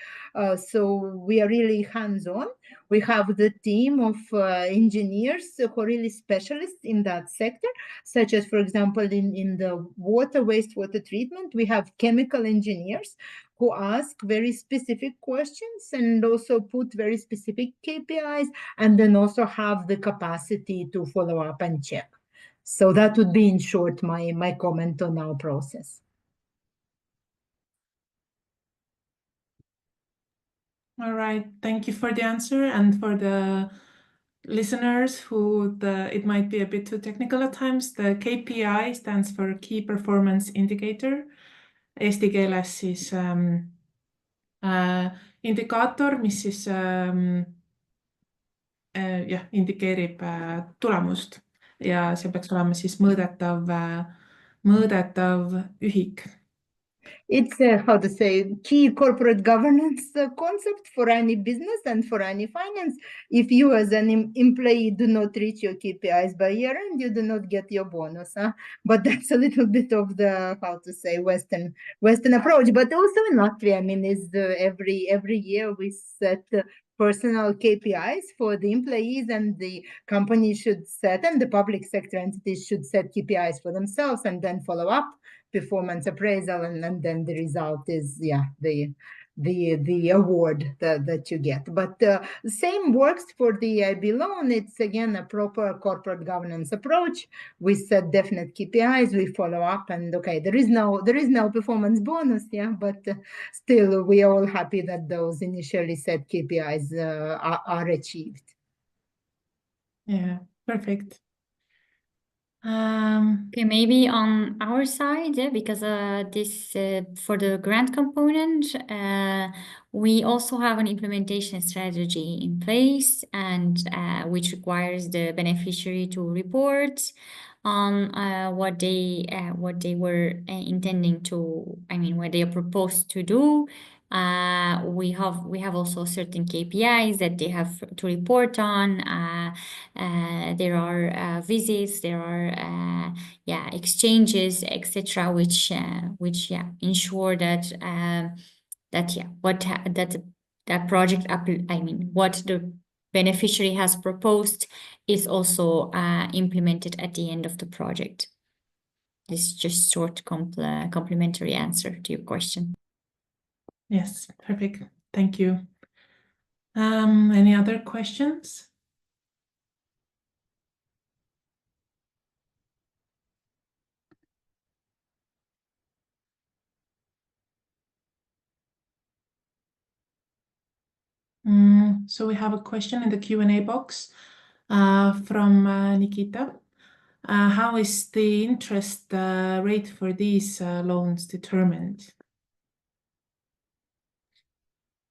Speaker 7: So we are really hands-on. We have the team of engineers who are really specialists in that sector, such as, for example, in the wastewater treatment, we have chemical engineers who ask very specific questions and also put very specific KPIs, and then also have the capacity to follow up and check. So that would be, in short, my comment on our process.
Speaker 1: All right, thank you for the answer, and for the listeners who it might be a bit too technical at times, the KPI stands for Key Performance Indicator. Eesti keeles siis indikaator, mis siis indikeerib tulemust ja see peaks olema siis mõõdetav ühik.
Speaker 7: It's how to say, key corporate governance concept for any business and for any finance. If you as an employee do not reach your KPIs by year end, you do not get your bonus. But that's a little bit of the, how to say, Western approach. But also in Latvia, I mean, is every year we set personal KPIs for the employees, and the company should set, and the public sector entities should set KPIs for themselves and then follow up performance appraisal, and then the result is the award that you get. But the same works for the EIB loan. It's again a proper corporate governance approach. We set definite KPIs, we follow up, and okay, there is no performance bonus, but still we are all happy that those initially set KPIs are achieved.
Speaker 1: Yeah, perfect.
Speaker 3: Okay, maybe on our side, because this for the grant component, we also have an implementation strategy in place, and which requires the beneficiary to report on what they were intending to, I mean, what they are proposed to do. We have also certain KPIs that they have to report on. There are visits, there are exchanges, etc., which ensure that that project, I mean, what the beneficiary has proposed is also implemented at the end of the project. This is just short complementary answer to your question.
Speaker 1: Yes, perfect. Thank you. Any other questions? So we have a question in the Q&A box from Nikita. How is the interest rate for these loans determined?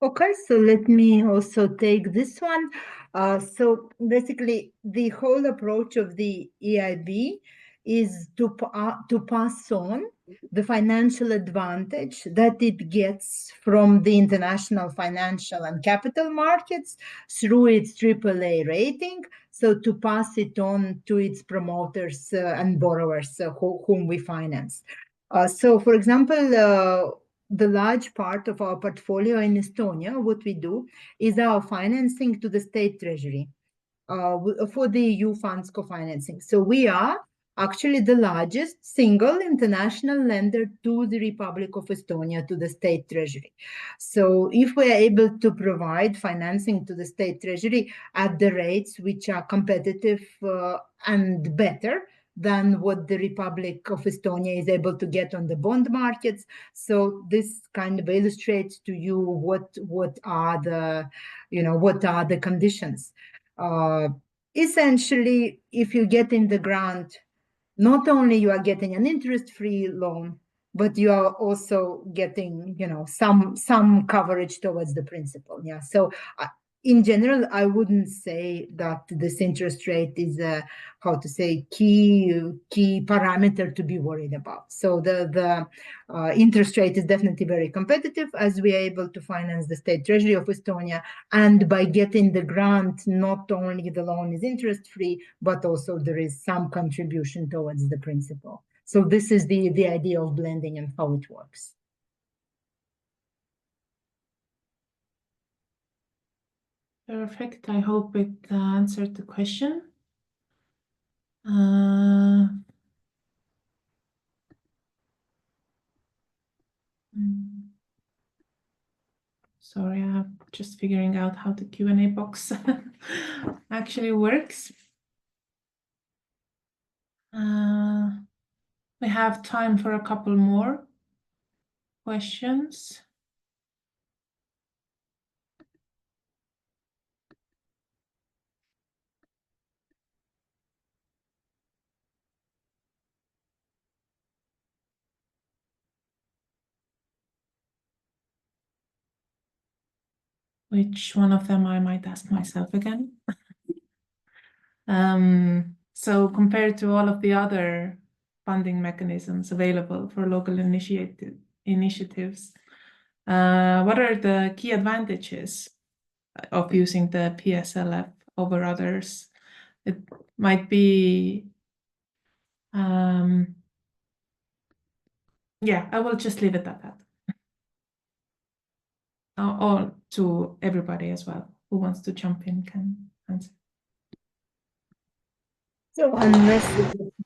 Speaker 7: Okay, so let me also take this one. So basically, the whole approach of the EIB is to pass on the financial advantage that it gets from the international financial and capital markets through its AAA rating. So to pass it on to its promoters and borrowers whom we finance. So for example, the large part of our portfolio in Estonia, what we do is our financing to the state treasury for the EU funds co-financing. So we are actually the largest single international lender to the Republic of Estonia, to the state treasury. So if we are able to provide financing to the state treasury at the rates which are competitive and better than what the Republic of Estonia is able to get on the bond markets. So this kind of illustrates to you what are the conditions. Essentially, if you get in the grant, not only you are getting an interest-free loan, but you are also getting, some coverage towards the principal. Yeah. So in general, I wouldn't say that this interest rate is a, how to say, key parameter to be worried about. So the interest rate is definitely very competitive, as we are able to finance the state treasury of Estonia. And by getting the grant, not only the loan is interest-free, but also there is some contribution towards the principal. So this is the idea of blending and how it works.
Speaker 1: Perfect. I hope it answered the question. Sorry, I'm just figuring out how the Q&A box actually works. We have time for a couple more questions. Which one of them I might ask myself again. So compared to all of the other funding mechanisms available for local initiatives, what are the key advantages of using the PSLF over others? It might be, yeah, I will just leave it at that. Or to everybody as well who wants to jump in can answer.
Speaker 7: So unless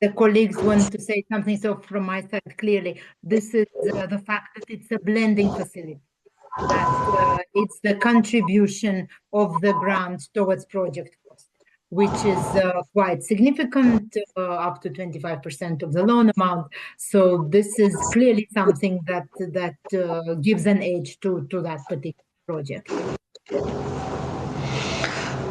Speaker 7: the colleagues want to say something, so from my side, clearly, this is the fact that it's a blending facility, that it's the contribution of the grant towards project cost, which is quite significant, up to 25% of the loan amount. So this is clearly something that gives an edge to that particular project.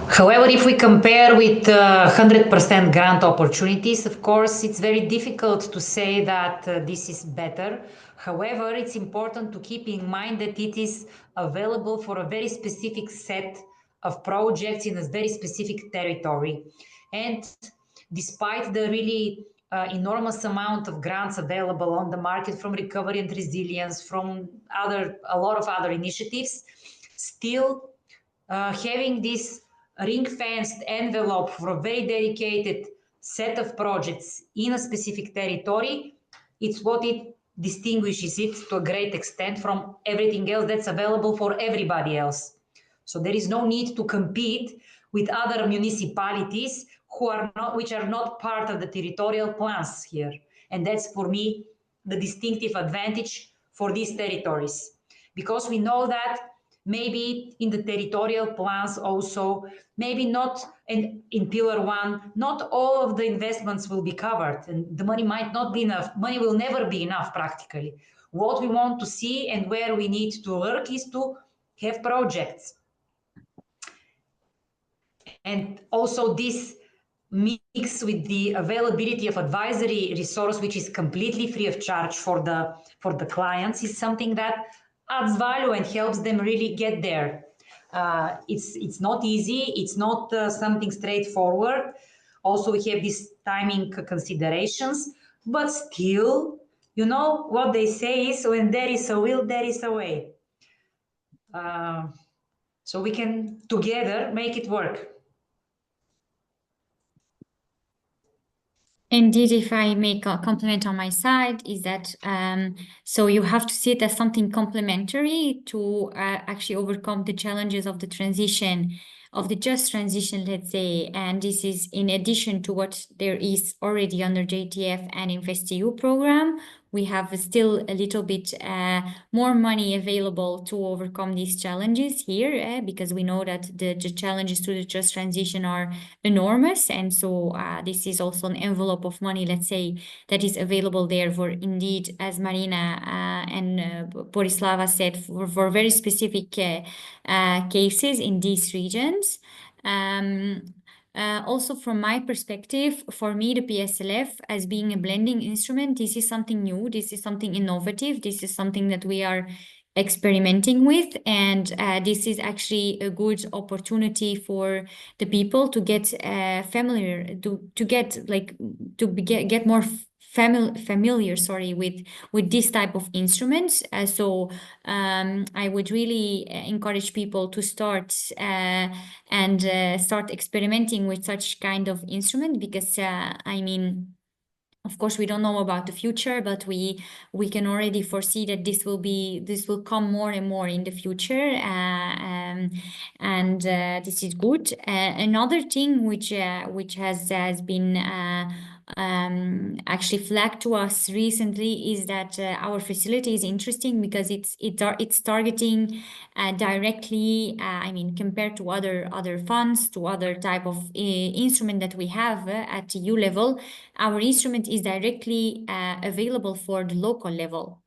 Speaker 6: However, if we compare with 100% grant opportunities, of course, it's very difficult to say that this is better. However, it's important to keep in mind that it is available for a very specific set of projects in a very specific territory. And despite the really enormous amount of grants available on the market from recovery and resilience, from a lot of other initiatives, still having this ring-fenced envelope for a very dedicated set of projects in a specific territory, it's what it distinguishes it to a great extent from everything else that's available for everybody else. So there is no need to compete with other municipalities which are not part of the territorial plans here. And that's, for me, the distinctive advantage for these territories. Because we know that maybe in the territorial plans also, maybe not in Pillar 1, not all of the investments will be covered, and the money might not be enough. Money will never be enough, practically. What we want to see and where we need to work is to have projects. And also this mix with the availability of advisory resource, which is completely free of charge for the clients, is something that adds value and helps them really get there. It's not easy. It's not something straightforward. Also, we have these timing considerations, but still, you know, what they say is when there is a will, there is a way. So we can together make it work.
Speaker 3: Indeed, if I make a compliment on my side, is that so you have to see it as something complementary to actually overcome the challenges of the transition, of the just transition, let's say. And this is in addition to what there is already under JTF and InvestEU program. We have still a little bit more money available to overcome these challenges here, because we know that the challenges to the just transition are enormous. And so this is also an envelope of money, let's say, that is available there for, indeed, as Marina and Borislava said, for very specific cases in these regions. Also, from my perspective, for me, the PSLF as being a blending instrument, this is something new, this is something innovative, this is something that we are experimenting with, and this is actually a good opportunity for the people to get familiar, to get more familiar, sorry, with this type of instruments. So I would really encourage people to start start experimenting with such kind of instrument, because I mean, of course, we don't know about the future, but we can already foresee that this will come more and more in the future, and this is good. Another thing which has been actually flagged to us recently is that our facility is interesting because it's targeting directly, I mean, compared to other funds, to other type of instrument that we have at EU level. Our instrument is directly available for the local level.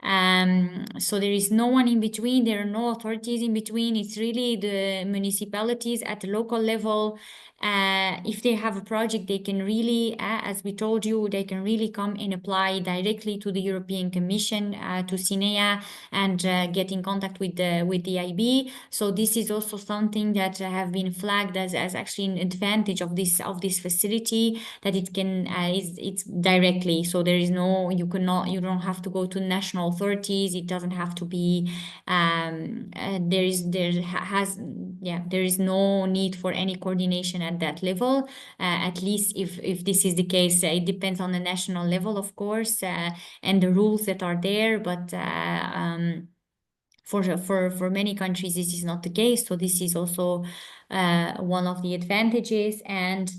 Speaker 3: So there is no one in between, there are no authorities in between. It's really the municipalities at the local level. If they have a project, they can really, as we told you, they can really come and apply directly to the European Commission, to CINEA, and get in contact with the IB. So this is also something that have been flagged as actually an advantage of this facility, that it can it's directly. So there is no, you don't have to go to national authorities. It doesn't have to be there is no need for any coordination at that level. At least if this is the case, it depends on the national level, of course, and the rules that are there. But for many countries, this is not the case. So this is also one of the advantages. And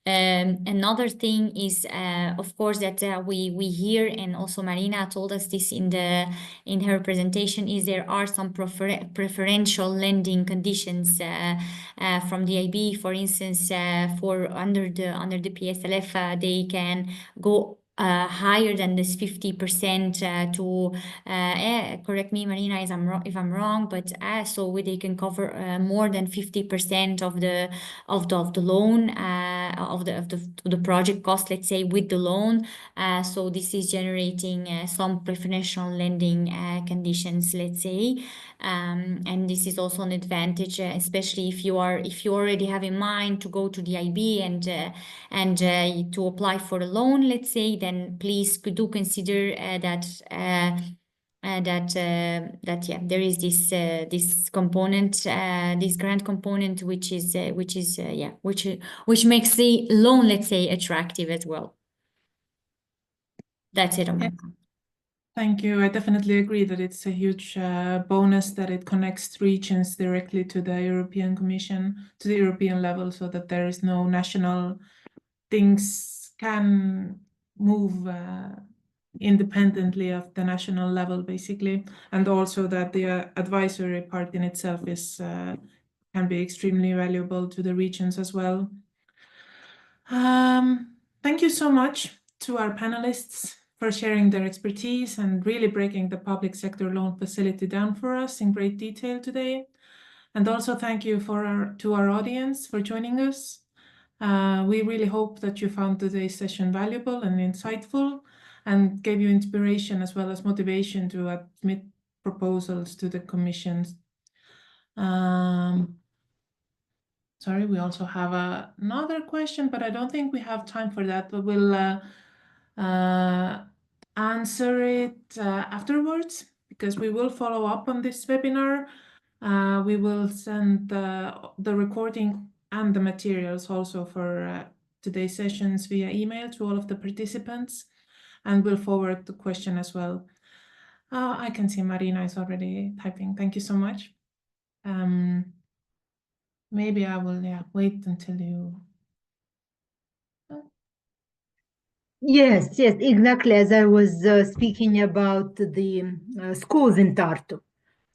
Speaker 3: another thing is, of course, that we hear, and also Marina told us this in her presentation, is there are some preferential lending conditions from the IB. For instance, for under the PSLF, they can go higher than this 50% to correct me, Marina, if I'm wrong, but so they can cover more than 50% of the loan, of the project cost, let's say, with the loan. So this is generating some preferential lending conditions, let's say, and this is also an advantage, especially if you already have in mind to go to the IB and to apply for a loan, let's say, then please do consider that there is this component, this grant component, which makes the loan, let's say, attractive as well. That's it on my part.
Speaker 1: Thank you. I definitely agree that it's a huge bonus that it connects regions directly to the European Commission, to the European level, so that there is no national things can move independently of the national level, basically, and also that the advisory part in itself is can be extremely valuable to the regions as well. Thank you so much to our panelists for sharing their expertise and really breaking the public sector loan facility down for us in great detail today. And also thank you to our audience for joining us. We really hope that you found today's session valuable and insightful, and gave you inspiration as well as motivation to admit proposals to the commissions. Sorry, we also have another question, but I don't think we have time for that, but we'll answer it afterwards, because we will follow up on this webinar. We will send the recording and the materials also for today's sessions via email to all of the participants, and we'll forward the question as well. I can see Marina is already typing. Thank you so much. Maybe I will wait until you...
Speaker 7: Yes, exactly. As I was speaking about the schools in Tartu.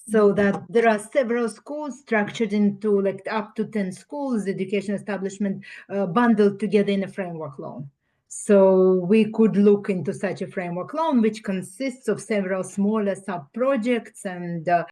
Speaker 7: So that there are several schools structured into like up to 10 schools, education establishment bundled together in a framework loan. So we could look into such a framework loan, which consists of several smaller sub-projects, and